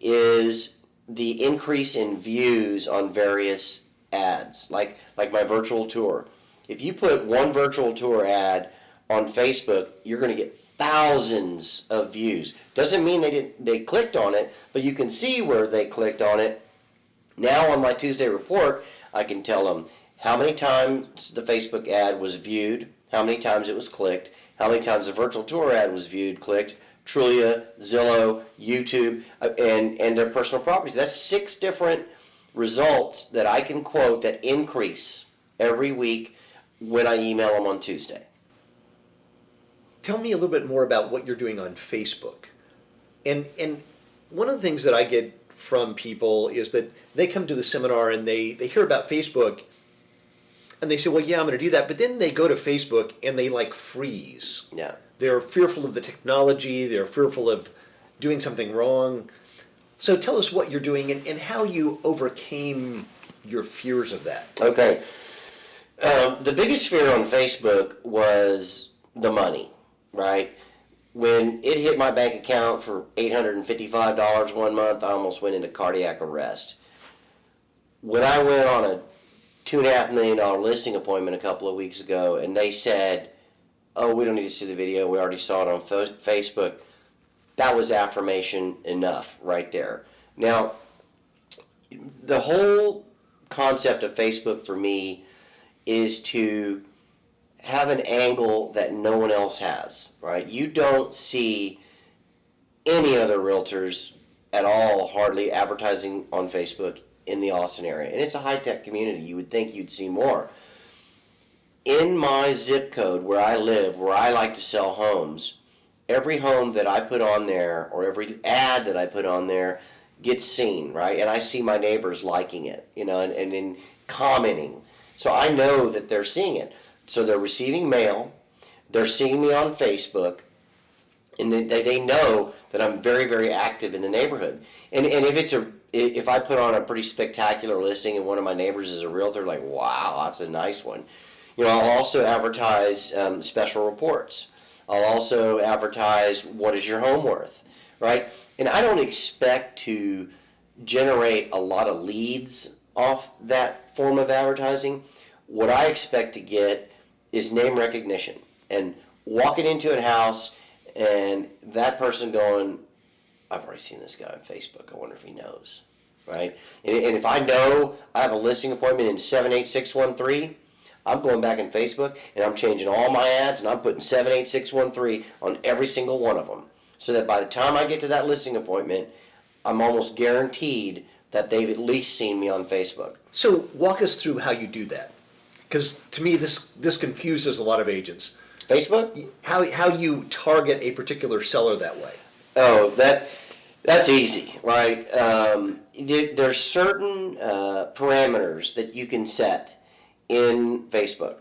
is the increase in views on various ads, like my virtual tour. If you put one virtual tour ad on Facebook, you're going to get thousands of views. Doesn't mean they clicked on it, but you can see where they clicked on it. Now on my Tuesday report, I can tell them how many times the Facebook ad was viewed, how many times it was clicked, how many times the virtual tour ad was viewed, clicked, Trulia, Zillow, YouTube, and their personal properties. That's 6 different results that I can quote that increase every week when I email them on Tuesday. Tell me a little bit more about what you're doing on Facebook. And one of the things that I get from people is that they come to the seminar and they hear about Facebook and they say, well, yeah, I'm going to do that. But then they go to Facebook and they like freeze. Yeah. They're fearful of the technology. They're fearful of doing something wrong. So tell us what you're doing and how you overcame your fears of that. Okay. The biggest fear on Facebook was the money, right? When it hit my bank account for $855 one month, I almost went into cardiac arrest. When I went on a $2.5 million listing appointment a couple of weeks ago, and they said, oh, we don't need to see the video, we already saw it on Facebook, that was affirmation enough right there. Now, the whole concept of Facebook for me is to have an angle that no one else has, right? You don't see any other realtors at all hardly advertising on Facebook in the Austin area. And it's a high-tech community. You would think you'd see more. In my zip code where I live, where I like to sell homes, every home that I put on there or every ad that I put on there gets seen, right? And I see my neighbors liking it, and commenting. So I know that they're seeing it. So they're receiving mail, they're seeing me on Facebook, and they know that I'm very, very active in the neighborhood. And if I put on a pretty spectacular listing and one of my neighbors is a realtor, like, wow, that's a nice one. I'll also advertise special reports. I'll also advertise what is your home worth, right? And I don't expect to generate a lot of leads off that form of advertising. What I expect to get is name recognition and walking into a house and that person going, I've already seen this guy on Facebook. I wonder if he knows, right? And if I know I have a listing appointment in 78613, I'm going back in Facebook and I'm changing all my ads and I'm putting 78613 on every single one of them, so that by the time I get to that listing appointment, I'm almost guaranteed that they've at least seen me on Facebook. So walk us through how you do that. Because to me, this confuses a lot of agents. Facebook? How you target a particular seller that way. Oh, that's easy, right? There's certain parameters that you can set in Facebook.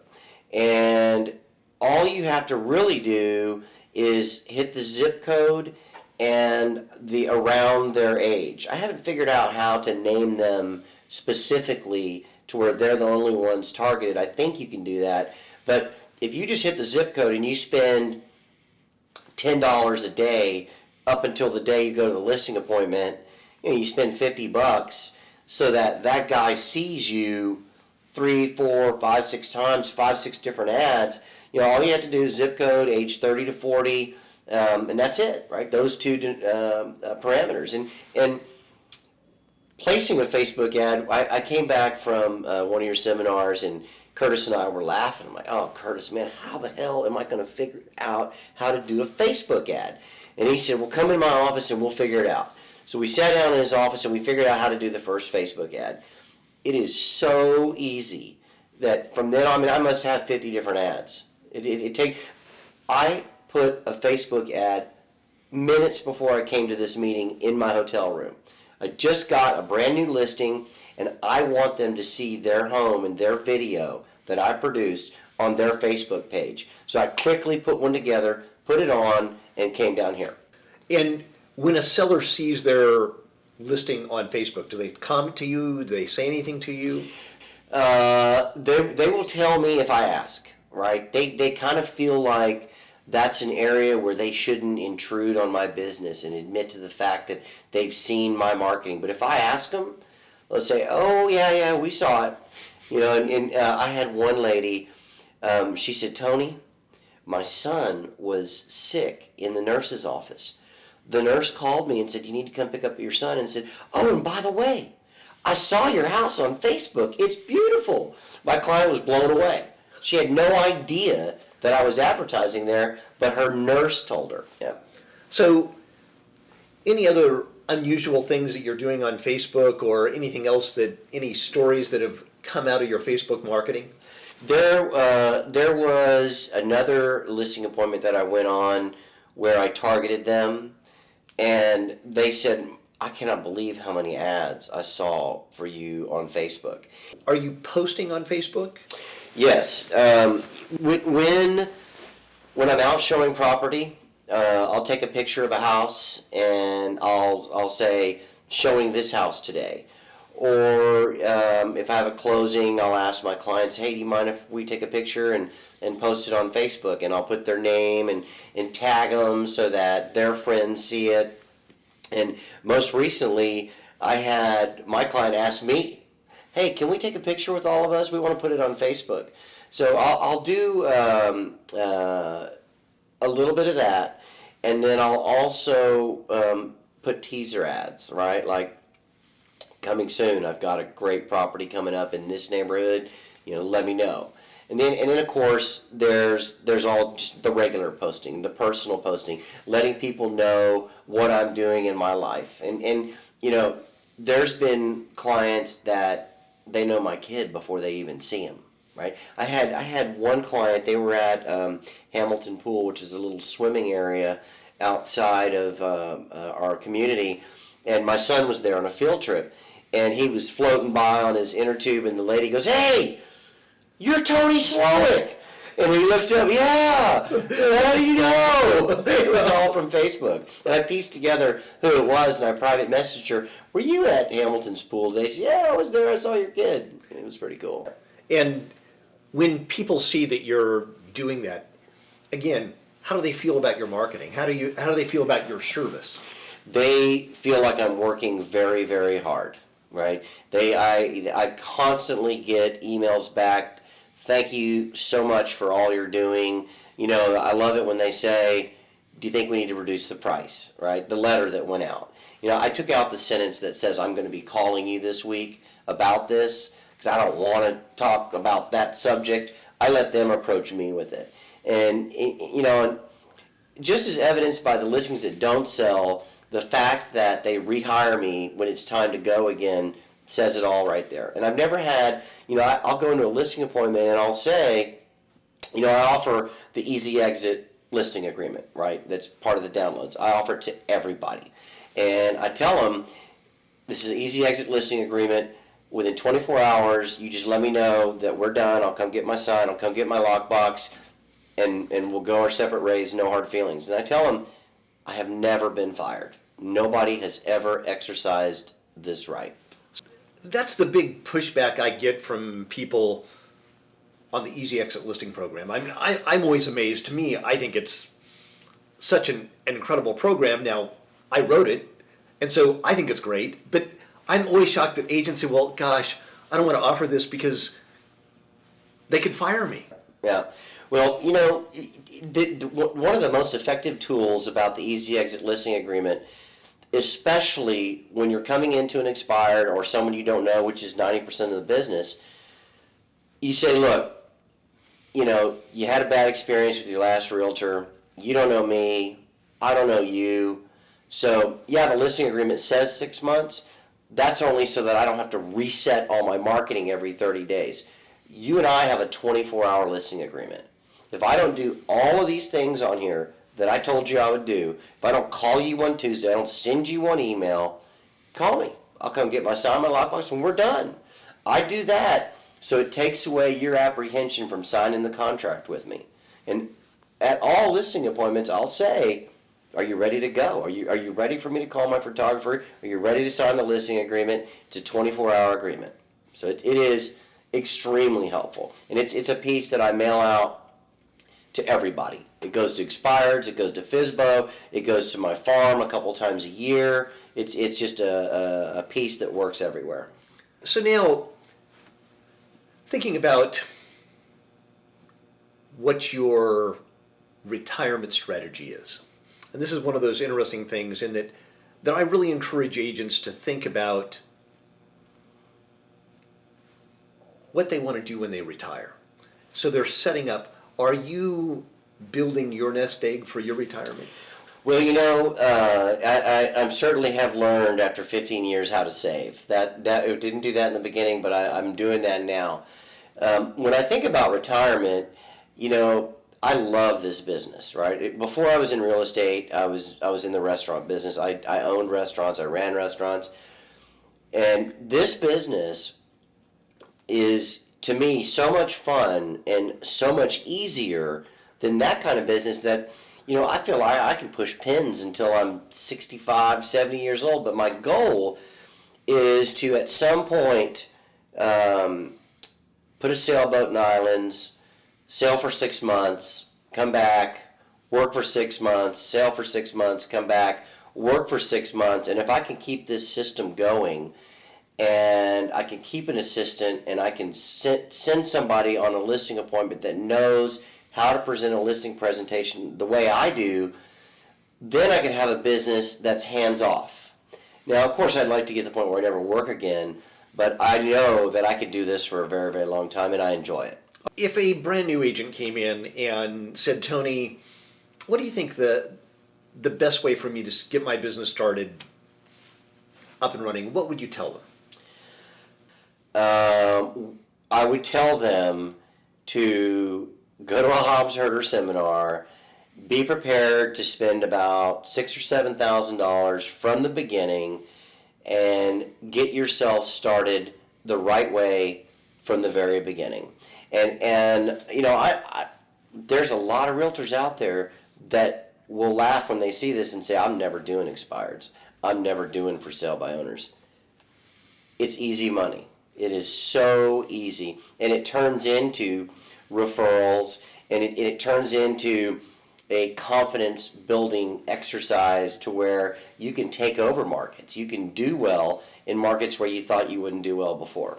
And all you have to really do is hit the zip code and the around their age. I haven't figured out how to name them specifically to where they're the only ones targeted. I think you can do that. But if you just hit the zip code and you spend $10 a day up until the day you go to the listing appointment, you spend $50 so that guy sees you 3, 4, 5, 6 times, 5, 6 different ads. All you have to do is zip code, age 30 to 40, and that's it, right? Those 2 parameters. And placing a Facebook ad, I came back from one of your seminars, and Curtis and I were laughing. I'm like, oh, Curtis, man, how the hell am I going to figure out how to do a Facebook ad? And he said, well, come in my office and we'll figure it out. So we sat down in his office and we figured out how to do the first Facebook ad. It is so easy that from then on, I must have 50 different ads. I put a Facebook ad minutes before I came to this meeting in my hotel room. I just got a brand new listing, and I want them to see their home and their video that I produced on their Facebook page. So I quickly put one together, put it on, and came down here. And when a seller sees their listing on Facebook, do they comment to you? Do they say anything to you? They will tell me if I ask, right? They kind of feel like that's an area where they shouldn't intrude on my business and admit to the fact that they've seen my marketing. But if I ask them, they'll say, "Oh yeah, we saw it." I had one lady. She said, "Tony, my son was sick in the nurse's office. The nurse called me and said, you need to come pick up your son," and said, "Oh, and by the way, I saw your house on Facebook. It's beautiful." My client was blown away. She had no idea that I was advertising there, but her nurse told her. Yeah. So, any other unusual things that you're doing on Facebook, or anything else any stories that have come out of your Facebook marketing? There was another listing appointment that I went on where I targeted them, and they said, "I cannot believe how many ads I saw for you on Facebook." Are you posting on Facebook? Yes. When I'm out showing property, I'll take a picture of a house and I'll say, "Showing this house today." Or if I have a closing, I'll ask my clients, "Hey, do you mind if we take a picture and post it on Facebook?" And I'll put their name and tag them so that their friends see it. And most recently, I had my client ask me, "Hey, can we take a picture with all of us? We want to put it on Facebook." So I'll do a little bit of that, and then I'll also put teaser ads, right? Like, "Coming soon, I've got a great property coming up in this neighborhood, let me know." And then of course there's all just the regular posting, the personal posting, letting people know what I'm doing in my life. And there's been clients that they know my kid before they even see him, right? I had one client. They were at Hamilton Pool, which is a little swimming area outside of our community, and my son was there on a field trip, and he was floating by on his inner tube, and the lady goes, "Hey, you're Tony Slowik." And he looks up, "Yeah, how do you know?" It was all from Facebook. And I pieced together who it was, and I private messaged her, "Were you at Hamilton's pool today?" She said, "Yeah, I was there. I saw your kid." It was pretty cool. And when people see that you're doing that, again, how do they feel about your marketing? How do they feel about your service? They feel like I'm working very, very hard, right? I constantly get emails back, "Thank you so much for all you're doing." I love it when they say, "Do you think we need to reduce the price?" Right? The letter that went out. I took out the sentence that says, "I'm going to be calling you this week about this," because I don't want to talk about that subject. I let them approach me with it. And just as evidenced by the listings that don't sell, the fact that they rehire me when it's time to go again says it all right there. And I've never had, I'll go into a listing appointment and I'll say, I offer the easy exit listing agreement, right? That's part of the downloads. I offer it to everybody. And I tell them, this is an easy exit listing agreement. Within 24 hours, you just let me know that we're done. I'll come get my sign. I'll come get my lockbox, and we'll go our separate ways, no hard feelings. And I tell them, I have never been fired. Nobody has ever exercised this right. That's the big pushback I get from people on the Easy Exit Listing Program. I mean, I'm always amazed. To me, I think it's such an incredible program. Now, I wrote it, and so I think it's great, but I'm always shocked that agents say, "Well, gosh, I don't want to offer this because they could fire me." Yeah. Well, one of the most effective tools about the Easy Exit Listing Agreement, especially when you're coming into an expired or someone you don't know, which is 90% of the business, you say, "Look, you had a bad experience with your last realtor. You don't know me. I don't know you. So, yeah, the listing agreement says 6 months. That's only so that I don't have to reset all my marketing every 30 days. You and I have a 24-hour listing agreement. If I don't do all of these things on here that I told you I would do, if I don't call you one Tuesday, I don't send you one email, call me. I'll come get my sign, my lockbox, and we're done." I do that so it takes away your apprehension from signing the contract with me. And at all listing appointments, I'll say, "Are you ready to go? Are you ready for me to call my photographer? Are you ready to sign the listing agreement?" It's a 24-hour agreement. So it is extremely helpful. And it's a piece that I mail out to everybody. It goes to expireds, it goes to FSBO, it goes to my farm a couple times a year. It's just a piece that works everywhere. So now, thinking about what your retirement strategy is, and this is one of those interesting things in that I really encourage agents to think about what they want to do when they retire. So they're setting up. Are you building your nest egg for your retirement? Well, I certainly have learned after 15 years how to save. That didn't do that in the beginning, but I'm doing that now. When I think about retirement, I love this business, right? Before I was in real estate, I was in the restaurant business. I owned restaurants, I ran restaurants, and this business is, to me, so much fun and so much easier than that kind of business that, I feel I can push pins until I'm 65, 70 years old, but my goal is to, at some point, put a sailboat in the islands, sail for 6 months, come back, work for 6 months, sail for 6 months, come back, work for 6 months, and if I can keep this system going, and I can keep an assistant, and I can send somebody on a listing appointment that knows how to present a listing presentation the way I do, then I can have a business that's hands-off. Now, of course, I'd like to get to the point where I never work again, but I know that I could do this for a very, very long time, and I enjoy it. If a brand new agent came in and said, Tony, what do you think the best way for me to get my business started up and running, what would you tell them? I would tell them to go to a Hobbs Herder seminar, be prepared to spend about $6,000 or $7,000 from the beginning, and get yourself started the right way from the very beginning. And there's a lot of realtors out there that will laugh when they see this and say, I'm never doing expireds. I'm never doing for sale by owners. It's easy money. It is so easy. And it turns into referrals, and it turns into a confidence building exercise to where you can take over markets. You can do well in markets where you thought you wouldn't do well before.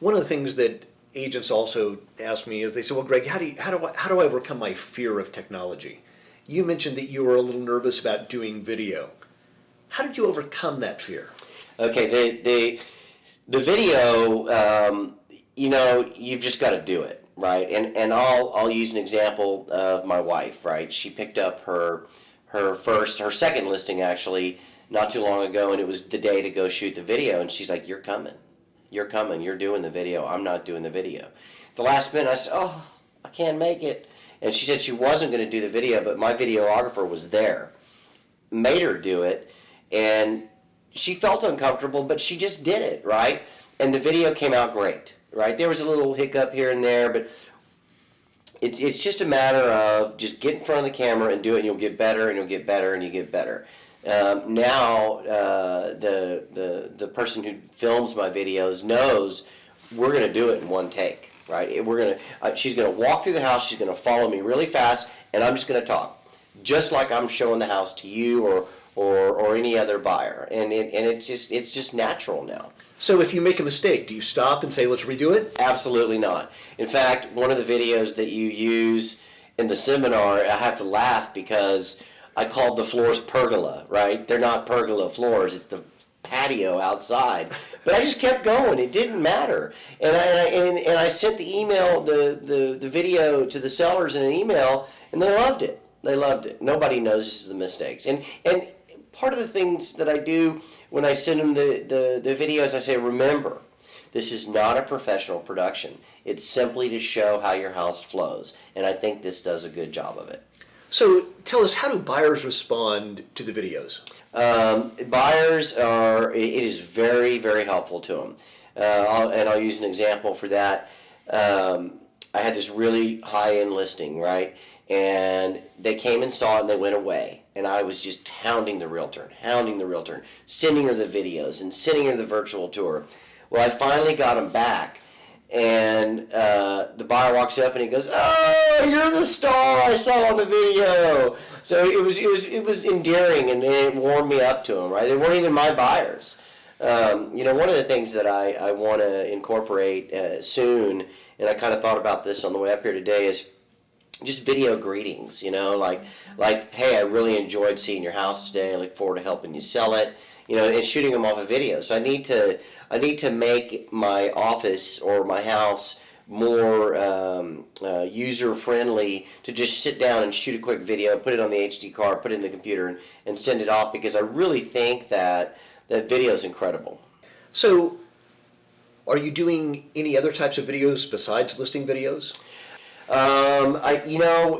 One of the things that agents also ask me is they say, well, Greg, how do I overcome my fear of technology? You mentioned that you were a little nervous about doing video. How did you overcome that fear? Okay, the video, you've just got to do it, right? And I'll use an example of my wife, right? She picked up her second listing actually not too long ago, and it was the day to go shoot the video, and she's like, you're coming, you're doing the video, I'm not doing the video. The last minute I said, oh, I can't make it. And she said she wasn't going to do the video, but my videographer was there, made her do it, and she felt uncomfortable, but she just did it, right? And the video came out great, right? There was a little hiccup here and there, but it's just a matter of just get in front of the camera and do it, and you'll get better, and you'll get better, and you get better. Now the person who films my videos knows we're going to do it in one take, right? She's going to walk through the house, she's going to follow me really fast, and I'm just going to talk, just like I'm showing the house to you or any other buyer, and it's just natural now. So if you make a mistake, do you stop and say, let's redo it? Absolutely not. In fact, one of the videos that you use in the seminar, I have to laugh because I called the floors pergola, right? They're not pergola floors, it's the patio outside. But I just kept going, it didn't matter. And I sent the email, the video to the sellers in an email, and they loved it. They loved it. Nobody notices the mistakes. And part of the things that I do when I send them the videos, I say, remember, this is not a professional production. It's simply to show how your house flows. And I think this does a good job of it. So tell us, how do buyers respond to the videos? Buyers it is very, very helpful to them. I'll use an example for that. I had this really high-end listing, right? And they came and saw it and they went away. And I was just hounding the realtor, sending her the videos and sending her the virtual tour. Well, I finally got them back. And the buyer walks up and he goes, "Oh, you're the star I saw on the video." So it was endearing, and it warmed me up to them. Right? They weren't even my buyers. One of the things that I want to incorporate soon, and I kind of thought about this on the way up here today, is just video greetings. Like, hey, I really enjoyed seeing your house today. I look forward to helping you sell it. And shooting them off a video. So I need to make my office or my house more user friendly, to just sit down and shoot a quick video, put it on the HD card, put it in the computer, and send it off, because I really think that video is incredible. So, are you doing any other types of videos besides listing videos?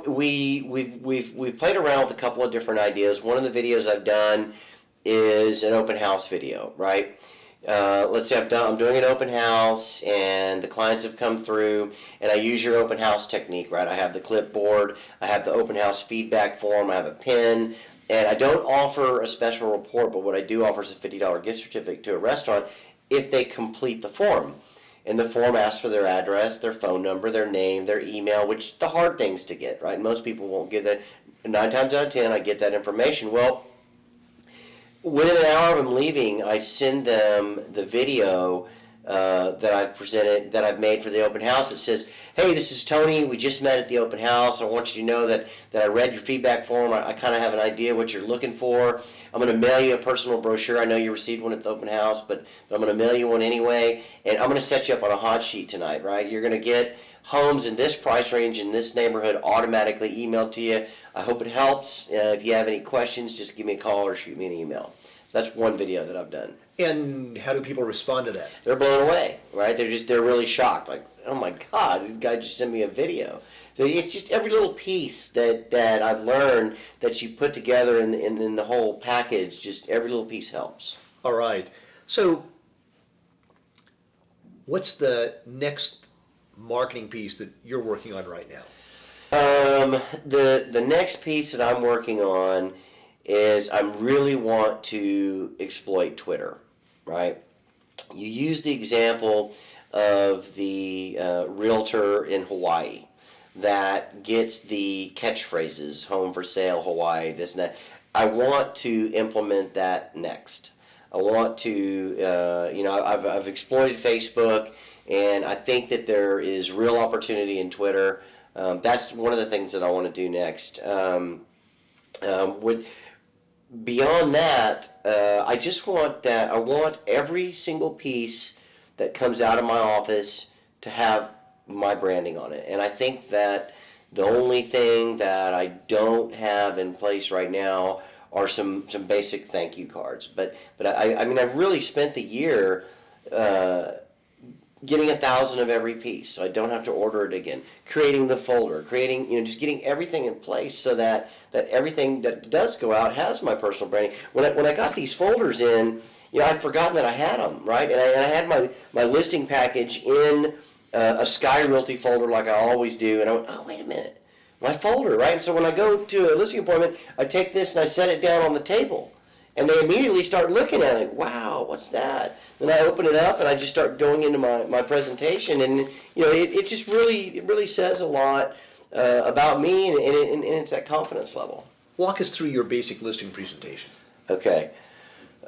We've played around with a couple of different ideas. One of the videos I've done is an open house video, right? Let's say I'm doing an open house and the clients have come through, and I use your open house technique, right? I have the clipboard, I have the open house feedback form, I have a pen, and I don't offer a special report, but what I do offer is a $50 gift certificate to a restaurant if they complete the form. And the form asks for their address, their phone number, their name, their email, which the hard things to get, right? Most people won't get that. 9 times out of 10, I get that information. Well, within an hour of them leaving, I send them the video that I've presented, that I've made for the open house. It says, "Hey, this is Tony. We just met at the open house. I want you to know that I read your feedback form. I kind of have an idea what you're looking for. I'm going to mail you a personal brochure. I know you received one at the open house, but I'm going to mail you one anyway. And I'm going to set you up on a hot sheet tonight, right? You're going to get homes in this price range in this neighborhood automatically emailed to you. I hope it helps. If you have any questions, just give me a call or shoot me an email." That's one video that I've done. And how do people respond to that? They're blown away, right? They're really shocked. Like, oh my God, this guy just sent me a video. So it's just every little piece that I've learned that you put together in the whole package, just every little piece helps. All right. So, what's the next marketing piece that you're working on right now? The next piece that I'm working on is I really want to exploit Twitter, right? You use the example of the realtor in Hawaii that gets the catchphrases, home for sale, Hawaii, this and that. I want to implement that next. I want to, I've exploited Facebook, and I think that there is real opportunity in Twitter. That's one of the things that I want to do next. Beyond that, I just want I want every single piece that comes out of my office to have my branding on it. And I think that the only thing that I don't have in place right now are some basic thank you cards. But I mean, I've really spent the year getting 1,000 of every piece, so I don't have to order it again. Creating the folder, just getting everything in place so that everything that does go out has my personal branding. When I got these folders in, I'd forgotten that I had them, right? And I had my listing package in a Sky Realty folder like I always do, and I went, oh, wait a minute, my folder, right? And so when I go to a listing appointment, I take this and I set it down on the table, and they immediately start looking at it like, wow, what's that? Then I open it up and I just start going into my presentation, and it just really says a lot about me, and it's that confidence level. Walk us through your basic listing presentation. Okay.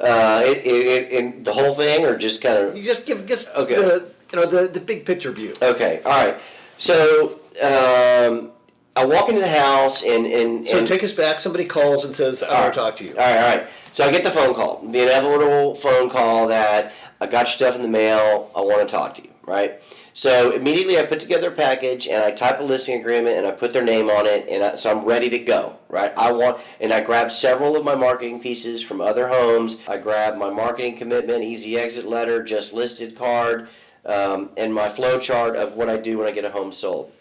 In the whole thing, or just kind of? You just give us Okay. the big picture view. Okay. All right. So I walk into the house and So take us back. Somebody calls and says, "I want to talk to you." All right. So I get the phone call, the inevitable phone call that I got your stuff in the mail. I want to talk to you, right? So immediately I put together a package and I type a listing agreement and I put their name on it, and so I'm ready to go, right? I grab several of my marketing pieces from other homes. I grab my marketing commitment, easy exit letter, just listed card, and my flow chart of what I do when I get a home sold.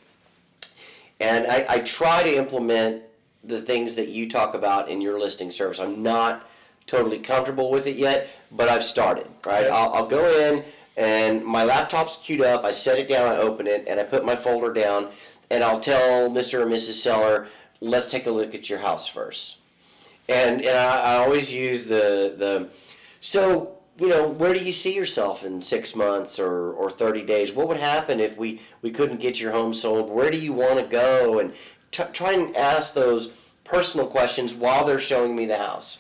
And I try to implement the things that you talk about in your listing service. I'm not totally comfortable with it yet, but I've started, right? Okay. I'll go in, and my laptop's queued up, I set it down, I open it, and I put my folder down, and I'll tell Mr. or Mrs. Seller, let's take a look at your house first. And I always use so where do you see yourself in 6 months or 30 days? What would happen if we couldn't get your home sold? Where do you want to go? And try and ask those personal questions while they're showing me the house.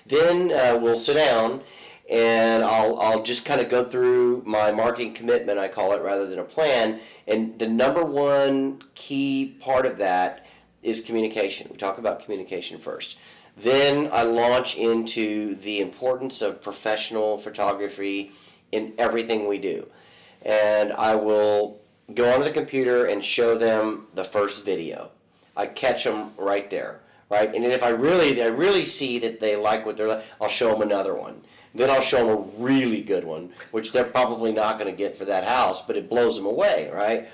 Then we'll sit down and I'll just kind of go through my marketing commitment, I call it, rather than a plan. And the number one key part of that is communication. We talk about communication first. Then I launch into the importance of professional photography in everything we do. And I will go onto the computer and show them the first video. I catch them right there, right? And then if I really see that they like what they're like, I'll show them another one. Then I'll show them a really good one, which they're probably not going to get for that house, but it blows them away, right?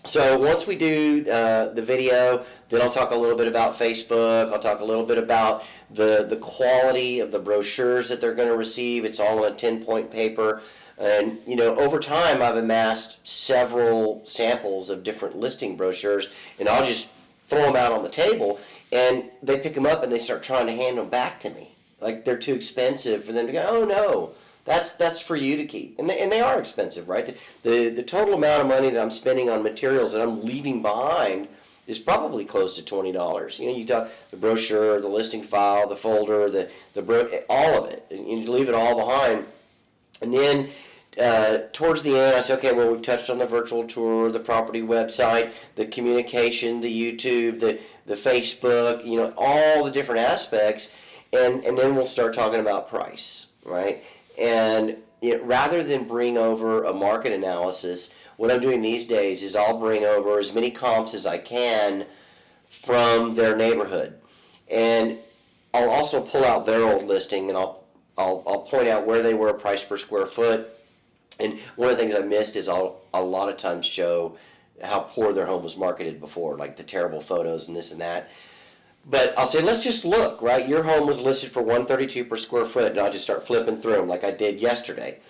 So once we do the video, then I'll talk a little bit about Facebook. I'll talk a little bit about the quality of the brochures that they're going to receive. It's all on a 10-point paper. And, over time, I've amassed several samples of different listing brochures, and I'll just throw them out on the table, and they pick them up and they start trying to hand them back to me. Like they're too expensive for them to go, oh, no, that's for you to keep. And they are expensive, right? The total amount of money that I'm spending on materials that I'm leaving behind is probably close to $20. You talk the brochure, the listing file, the folder, all of it. And you leave it all behind. And then towards the end, I say, okay, well, we've touched on the virtual tour, the property website, the communication, the YouTube, the Facebook, all the different aspects. And then we'll start talking about price, right? And rather than bring over a market analysis, what I'm doing these days is I'll bring over as many comps as I can from their neighborhood. And I'll also pull out their old listing, and I'll point out where they were price per square foot. And one of the things I missed is I'll a lot of times show how poor their home was marketed before, like the terrible photos and this and that. But I'll say, let's just look, right? Your home was listed for $132 per square foot, and I'll just start flipping through them like I did yesterday.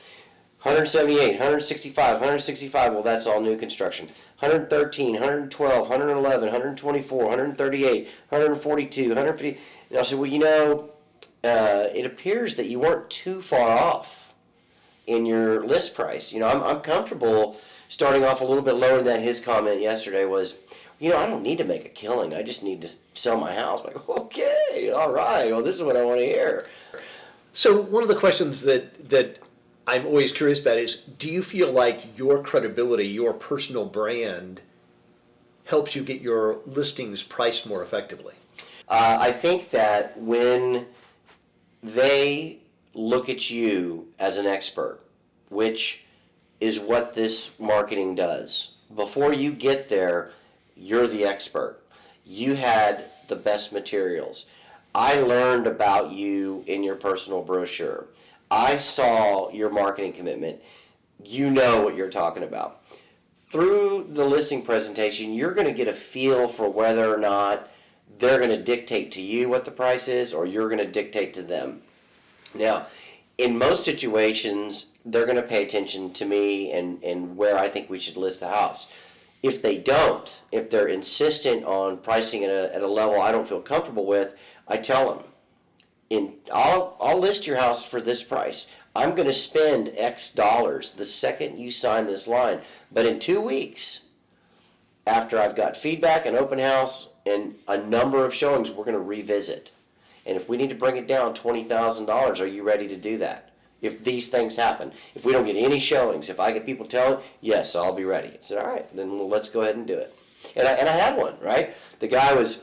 178, 165, 165, well, that's all new construction. 113, 112, 111, 124, 138, 142, 150. And I'll say, well, it appears that you weren't too far off in your list price. I'm comfortable starting off a little bit lower than that. His comment yesterday was, I don't need to make a killing. I just need to sell my house. I'm like, okay, all right. Well, this is what I want to hear. So one of the questions that I'm always curious about is, do you feel like your credibility, your personal brand, helps you get your listings priced more effectively? I think that when they look at you as an expert, which is what this marketing does, before you get there, you're the expert. You had the best materials. I learned about you in your personal brochure. I saw your marketing commitment. You know what you're talking about. Through the listing presentation, you're going to get a feel for whether or not they're going to dictate to you what the price is, or you're going to dictate to them. Now, in most situations, they're going to pay attention to me and where I think we should list the house. If they don't, if they're insistent on pricing at a level I don't feel comfortable with, I tell them, I'll list your house for this price. I'm going to spend X dollars the second you sign this line. But in 2 weeks, after I've got feedback, an open house, and a number of showings, we're going to revisit. And if we need to bring it down $20,000, are you ready to do that? If these things happen, if we don't get any showings, if I get people telling, yes, I'll be ready. I said, all right, then let's go ahead and do it. And I had one, right? The guy it was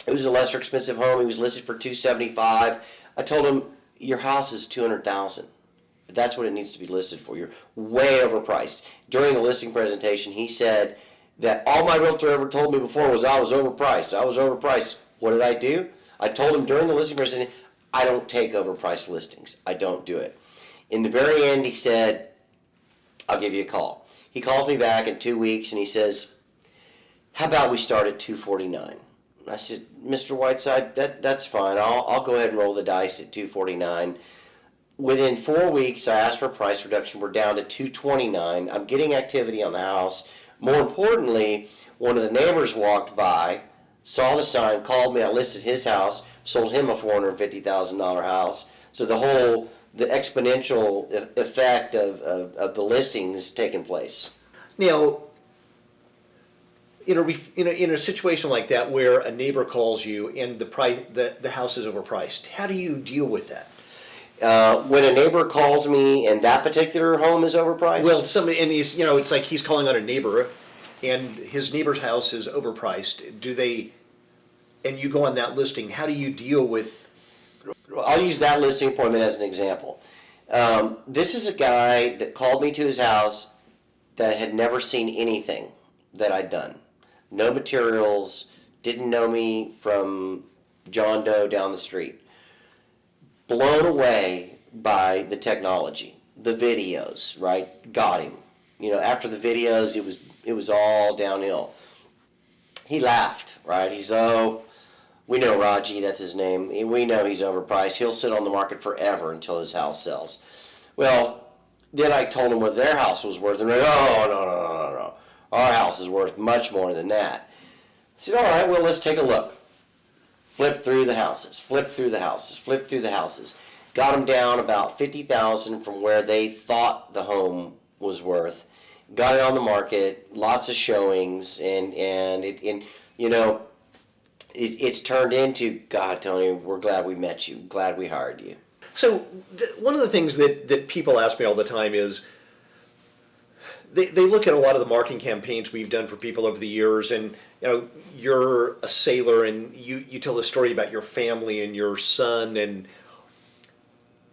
a lesser expensive home. He was listed for $275,000. I told him, your house is $200,000. That's what it needs to be listed for. You're way overpriced. During the listing presentation, he said that all my realtor ever told me before was I was overpriced. I was overpriced. What did I do? I told him during the listing presentation, I don't take overpriced listings. I don't do it. In the very end, he said, I'll give you a call. He calls me back in 2 weeks and he says, how about we start at $249,000? I said, Mr. Whiteside, that's fine. I'll go ahead and roll the dice at $249,000. Within 4 weeks, I asked for a price reduction. We're down to $229,000. I'm getting activity on the house. More importantly, one of the neighbors walked by, saw the sign, called me. I listed his house, sold him a $450,000 house. So the the exponential effect of the listings taking place. Now, in a situation like that where a neighbor calls you and the house is overpriced, how do you deal with that? When a neighbor calls me and that particular home is overpriced, Well, somebody and it's like he's calling on a neighbor, and his neighbor's house is overpriced. And you go on that listing. How do you deal with? I'll use that listing appointment as an example. This is a guy that called me to his house that had never seen anything that I'd done. No materials, didn't know me from John Doe down the street. Blown away by the technology, the videos, right? Got him. After the videos, it was all downhill. He laughed, right? We know Raji, that's his name. We know he's overpriced. He'll sit on the market forever until his house sells. Well, then I told him what their house was worth, and they're like, oh, no. Our house is worth much more than that. I said, all right, well, let's take a look. Flip through the houses. Got them down about $50,000 from where they thought the home was worth. Got it on the market, lots of showings, and it's turned into, God, Tony, we're glad we met you, glad we hired you. So one of the things that people ask me all the time is they look at a lot of the marketing campaigns we've done for people over the years, and you're a sailor and you tell the story about your family and your son, and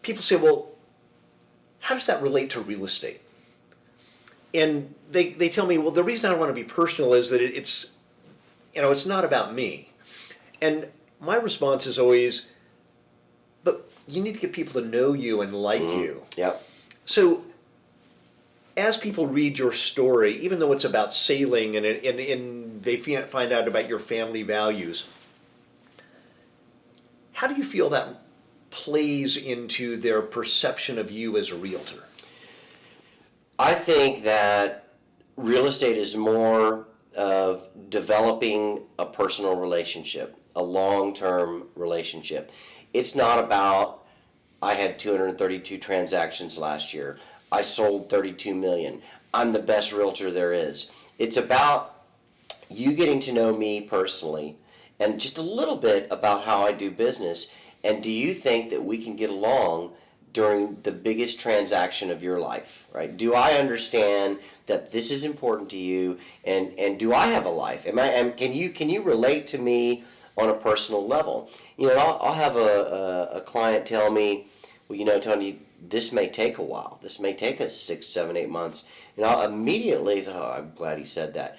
people say, well, how does that relate to real estate? And they tell me, well, the reason I don't want to be personal is that it's not about me. And my response is always, but you need to get people to know you and like you. Yep. So as people read your story, even though it's about sailing and they find out about your family values, how do you feel that plays into their perception of you as a realtor? I think that real estate is more of developing a personal relationship, a long-term relationship. It's not about, I had 232 transactions last year. I sold 32 million. I'm the best realtor there is. It's about you getting to know me personally and just a little bit about how I do business. And do you think that we can get along during the biggest transaction of your life, right? Do I understand that this is important to you, and do I have a life? Can you relate to me on a personal level? I'll have a client tell me, well, Tony, this may take a while. This may take us 6, 7, 8 months. And I'll immediately say, oh, I'm glad he said that.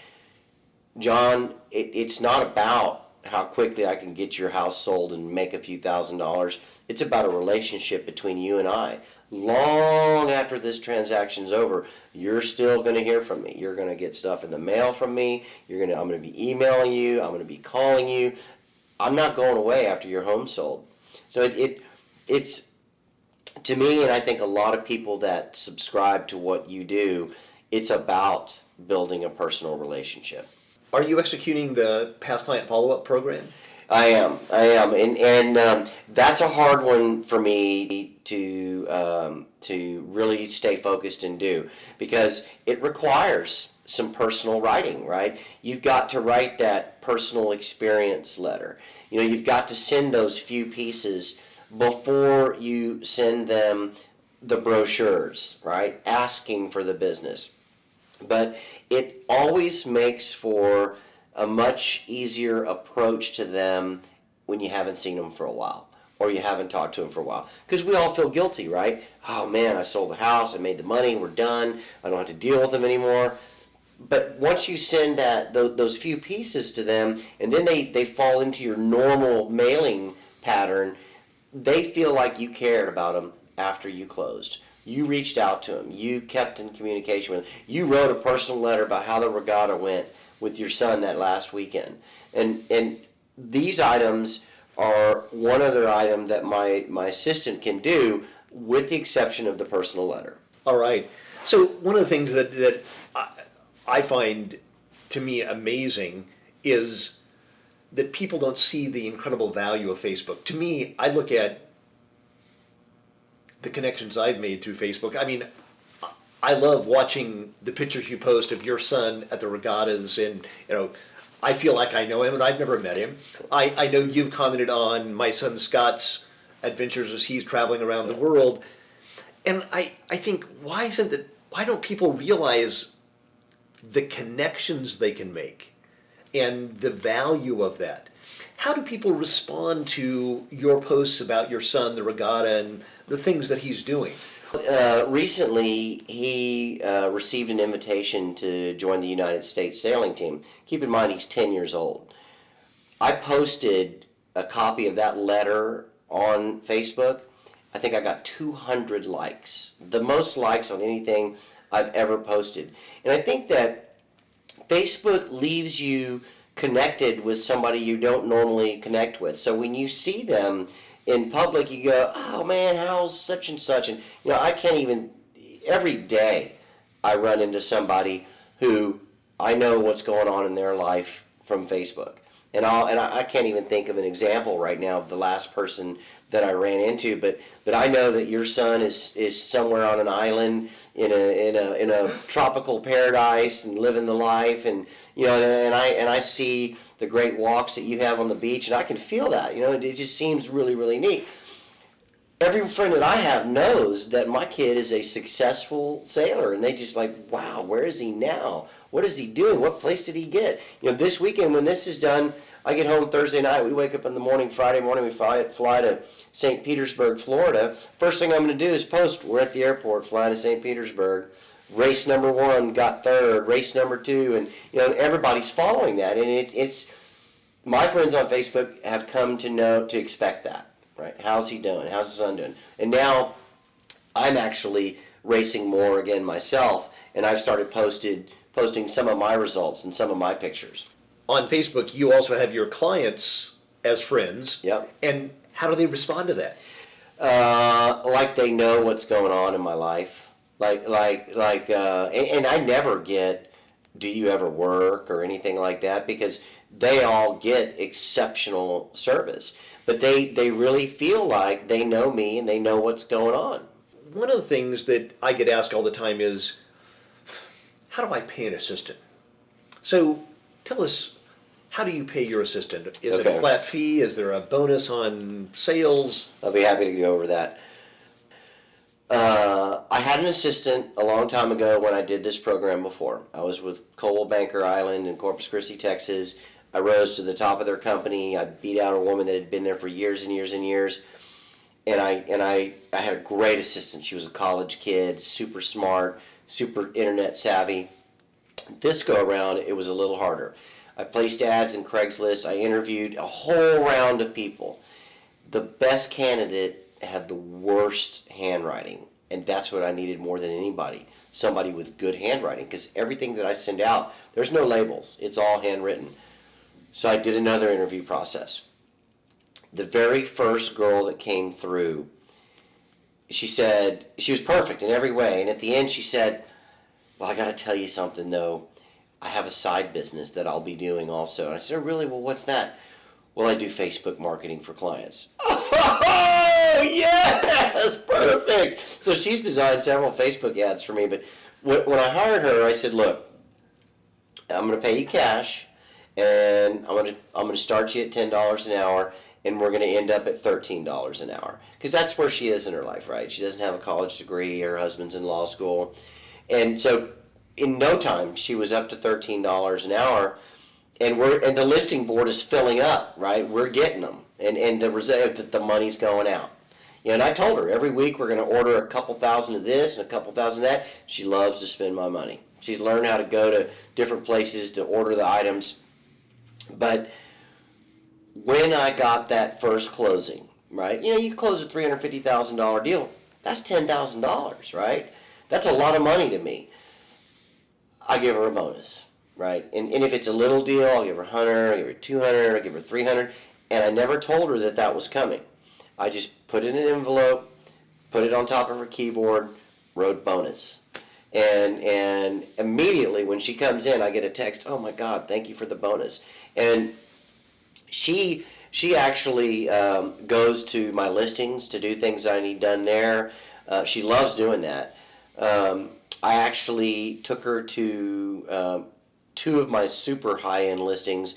John, it's not about how quickly I can get your house sold and make a few $1,000s. It's about a relationship between you and I. Long after this transaction's over, you're still going to hear from me. You're going to get stuff in the mail from me. I'm going to be emailing you. I'm going to be calling you. I'm not going away after your home's sold. So it's to me, and I think a lot of people that subscribe to what you do, it's about building a personal relationship. Are you executing the past client follow-up program? I am, and that's a hard one for me to really stay focused and do, because it requires some personal writing, right? You've got to write that personal experience letter. You've got to send those few pieces before you send them the brochures, right? Asking for the business. But it always makes for a much easier approach to them when you haven't seen them for a while, or you haven't talked to them for a while. Because we all feel guilty, right? Oh man, I sold the house, I made the money, we're done, I don't have to deal with them anymore. But once you send those few pieces to them, and then they fall into your normal mailing pattern, they feel like you cared about them after you closed. You reached out to them. You kept in communication with them. You wrote a personal letter about how the regatta went with your son that last weekend. And these items are one other item that my assistant can do, with the exception of the personal letter. All right. So one of the things that I find to me amazing is that people don't see the incredible value of Facebook. To me, I look at the connections I've made through Facebook. I mean, I love watching the pictures you post of your son at the regattas, and I feel like I know him, and I've never met him. I know you've commented on my son Scott's adventures as he's traveling around the world, and I think why don't people realize the connections they can make and the value of that? How do people respond to your posts about your son, the regatta, and the things that he's doing? Recently, he received an invitation to join the United States sailing team. Keep in mind, he's 10 years old. I posted a copy of that letter on Facebook. I think I got 200 likes, the most likes on anything I've ever posted. And I think that Facebook leaves you connected with somebody you don't normally connect with. So when you see them in public, you go, oh man, how's such and such? And I can't even, every day I run into somebody who I know what's going on in their life from Facebook. And I can't even think of an example right now of the last person that I ran into, but I know that your son is somewhere on an island in a tropical paradise and living the life, and and I see the great walks that you have on the beach, and I can feel that. It just seems really, really neat. Every friend that I have knows that my kid is a successful sailor, and they just like, wow, where is he now? What is he doing? What place did he get? This weekend when this is done, I get home Thursday night. We wake up in the morning, Friday morning, we fly to St. Petersburg, Florida. First thing I'm going to do is post, we're at the airport flying to St. Petersburg. Race number 1 got third, race number 2, and everybody's following that. And it's my friends on Facebook have come to expect that. Right? How's he doing? How's his son doing? And now I'm actually racing more again myself, and I've started posting some of my results and some of my pictures. On Facebook, you also have your clients as friends. Yep. And how do they respond to that? Like they know what's going on in my life. And I never get, do you ever work or anything like that, because they all get exceptional service. But they really feel like they know me and they know what's going on. One of the things that I get asked all the time is, how do I pay an assistant? So tell us, how do you pay your assistant? Is it a flat fee? Is there a bonus on sales? I'll be happy to go over that. I had an assistant a long time ago when I did this program before. I was with Coldwell Banker Island in Corpus Christi, Texas. I rose to the top of their company. I beat out a woman that had been there for years and years and years. And I had a great assistant. She was a college kid, super smart, super internet savvy. This go around, it was a little harder. I placed ads in Craigslist. I interviewed a whole round of people. The best candidate had the worst handwriting, and that's what I needed more than anybody. Somebody with good handwriting, because everything that I send out, there's no labels. It's all handwritten. So I did another interview process. The very first girl that came through, she said, she was perfect in every way, and at the end she said, well, I got to tell you something though. I have a side business that I'll be doing also. And I said, oh, really? Well, what's that? Well, I do Facebook marketing for clients. Oh, yes, perfect. So she's designed several Facebook ads for me. But when I hired her, I said, look, I'm going to pay you cash, and I'm going to start you at $10 an hour, and we're going to end up at $13 an hour. Because that's where she is in her life, right? She doesn't have a college degree. Her husband's in law school. And so in no time, she was up to $13 an hour. And the listing board is filling up, right? We're getting them, and the result that the money's going out. And I told her every week we're going to order a couple thousand of this and a couple thousand of that. She loves to spend my money. She's learned how to go to different places to order the items. But when I got that first closing, right? You close a $350,000 deal. That's $10,000, right? That's a lot of money to me. I give her a bonus. Right, and if it's a little deal, I'll give her 100, I'll give her 200, I'll give her 300, and I never told her that was coming. I just put it in an envelope, put it on top of her keyboard, wrote bonus, and immediately when she comes in, I get a text. Oh my God, thank you for the bonus. And she actually goes to my listings to do things I need done there. She loves doing that. I actually took her to two of my super high-end listings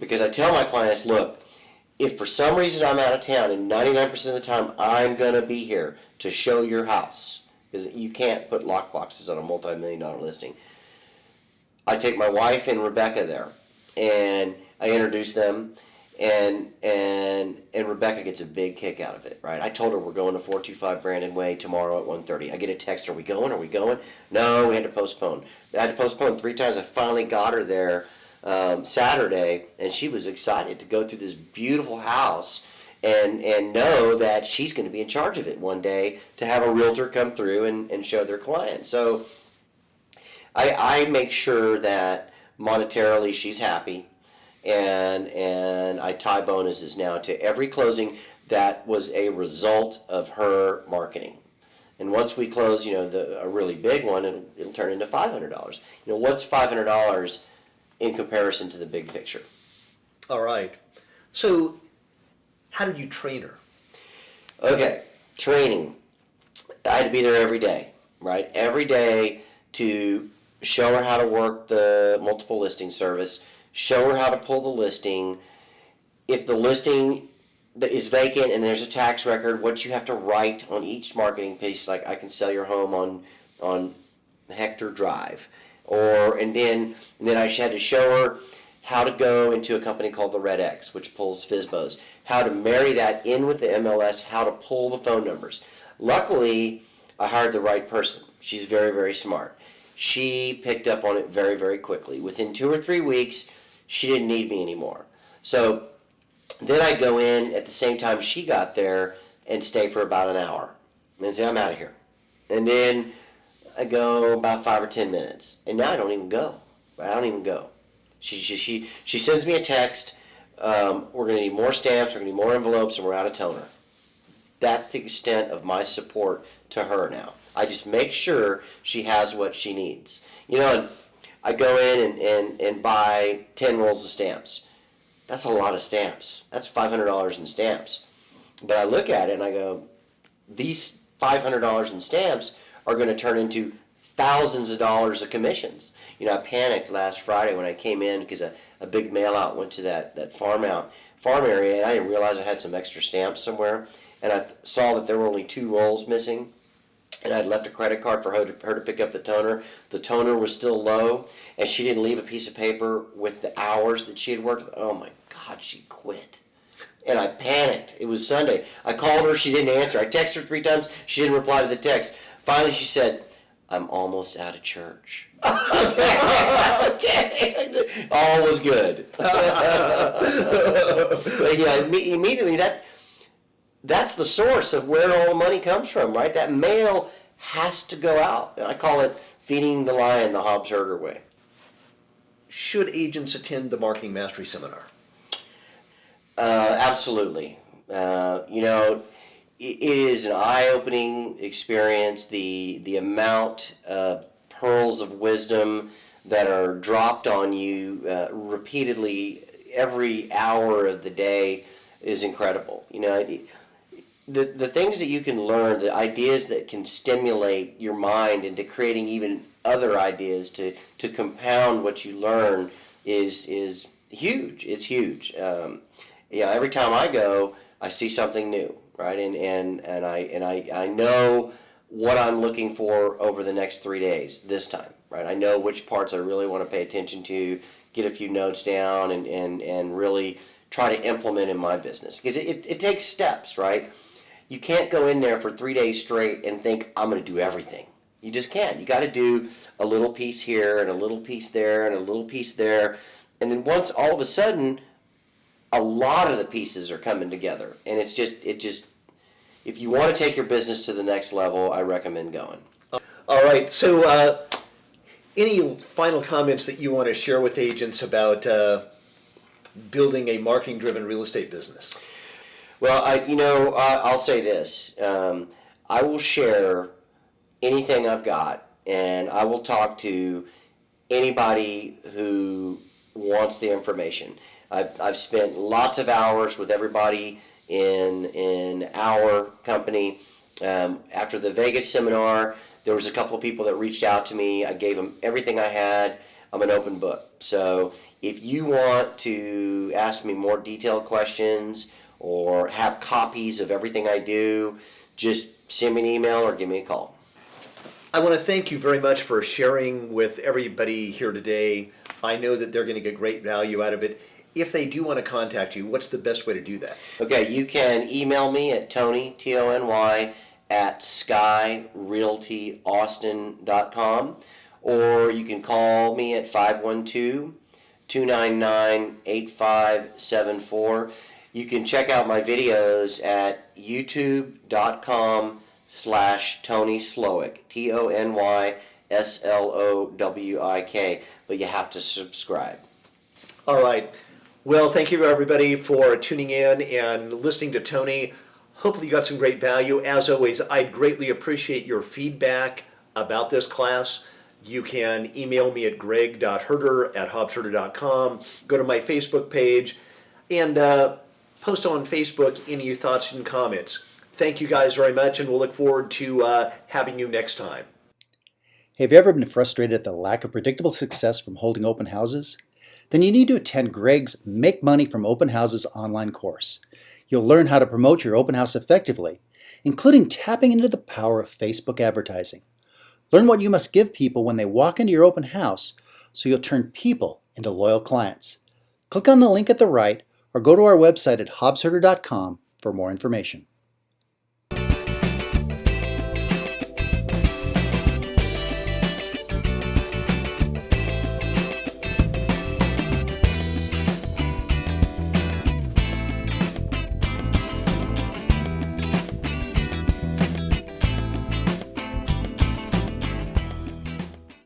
because I tell my clients, look, if for some reason I'm out of town and 99% of the time I'm going to be here to show your house, because you can't put lock boxes on a multi-million-dollar listing, I take my wife and Rebecca there, and I introduce them, and Rebecca gets a big kick out of it, right? I told her we're going to 425 Brandon Way tomorrow at 1:30. I get a text, are we going? Are we going? No, we had to postpone. I had to postpone 3 times. I finally got her there Saturday, and she was excited to go through this beautiful house and know that she's going to be in charge of it one day, to have a realtor come through and show their client. So I make sure that monetarily she's happy, and I tie bonuses now to every closing that was a result of her marketing. And once we close, a really big one, it'll turn into $500. What's $500 in comparison to the big picture? All right. So, how did you train her? Okay, training. I had to be there every day, right? Every day to show her how to work the multiple listing service, show her how to pull the listing. If the listing that is vacant and there's a tax record, what you have to write on each marketing piece, like I can sell your home on Hector Drive, and then I had to show her how to go into a company called the Red X, which pulls FSBOs, how to marry that in with the MLS, how to pull the phone numbers. Luckily, I hired the right person. She's very, very smart. She picked up on it very, very quickly. Within 2 or 3 weeks, she didn't need me anymore. So then I'd go in at the same time she got there and stay for about an hour and say, I'm out of here. And then I go about 5 or 10 minutes. And now I don't even go. I don't even go. She sends me a text. We're going to need more stamps, we're going to need more envelopes, and we're out of toner. That's the extent of my support to her now. I just make sure she has what she needs. And I go in and buy 10 rolls of stamps. That's a lot of stamps. That's $500 in stamps. But I look at it and I go, these $500 in stamps are going to turn into thousands of dollars of commissions. I panicked last Friday when I came in because a big mail out went to that farm area, and I didn't realize I had some extra stamps somewhere. And I saw that there were only 2 rolls missing, and I'd left a credit card for her to pick up the toner. The toner was still low, and she didn't leave a piece of paper with the hours that she had worked. Oh my God, she quit. And I panicked. It was Sunday. I called her, she didn't answer. I texted her 3 times, she didn't reply to the text. Finally, she said, I'm almost out of church. Okay. All was good. But yeah, immediately that's the source of where all the money comes from, right? That mail has to go out. I call it feeding the lion the Hobbs Herder way. Should agents attend the Marketing Mastery Seminar? Absolutely. It is an eye-opening experience. The amount of pearls of wisdom that are dropped on you repeatedly every hour of the day is incredible. The things that you can learn, the ideas that can stimulate your mind into creating even other ideas to compound what you learn is huge. It's huge. Every time I go, I see something new, right? And I know what I'm looking for over the next 3 days this time, right? I know which parts I really want to pay attention to, get a few notes down, and really try to implement in my business. Because it takes steps, right? You can't go in there for 3 days straight and think, I'm going to do everything. You just can't. You got to do a little piece here and a little piece there and a little piece there. And then once all of a sudden, a lot of the pieces are coming together. And it just, if you want to take your business to the next level, I recommend going. All right. So any final comments that you want to share with agents about building a marketing-driven real estate business? Well, I'll say this. I will share anything I've got, and I will talk to anybody who wants the information. I've spent lots of hours with everybody in our company, After the Vegas seminar, there was a couple of people that reached out to me. I gave them everything I had. I'm an open book. So if you want to ask me more detailed questions or have copies of everything I do, just send me an email or give me a call. I want to thank you very much for sharing with everybody here today. I know that they're going to get great value out of it. If they do want to contact you, what's the best way to do that? Okay, you can email me at Tony, Tony, at skyrealtyaustin.com, or you can call me at 512-299-8574. You can check out my videos at youtube.com/Tony Slowik, TonySlowik, but you have to subscribe. All right. Well, thank you everybody for tuning in and listening to Tony. Hopefully you got some great value. As always, I'd greatly appreciate your feedback about this class. You can email me at greg.herder@hobsherder.com. Go to my Facebook page and post on Facebook any thoughts and comments. Thank you guys very much, and we'll look forward to having you next time. Have you ever been frustrated at the lack of predictable success from holding open houses? Then you need to attend Greg's Make Money from Open Houses online course. You'll learn how to promote your open house effectively, including tapping into the power of Facebook advertising. Learn what you must give people when they walk into your open house so you'll turn people into loyal clients. Click on the link at the right or go to our website at hobsherder.com for more information.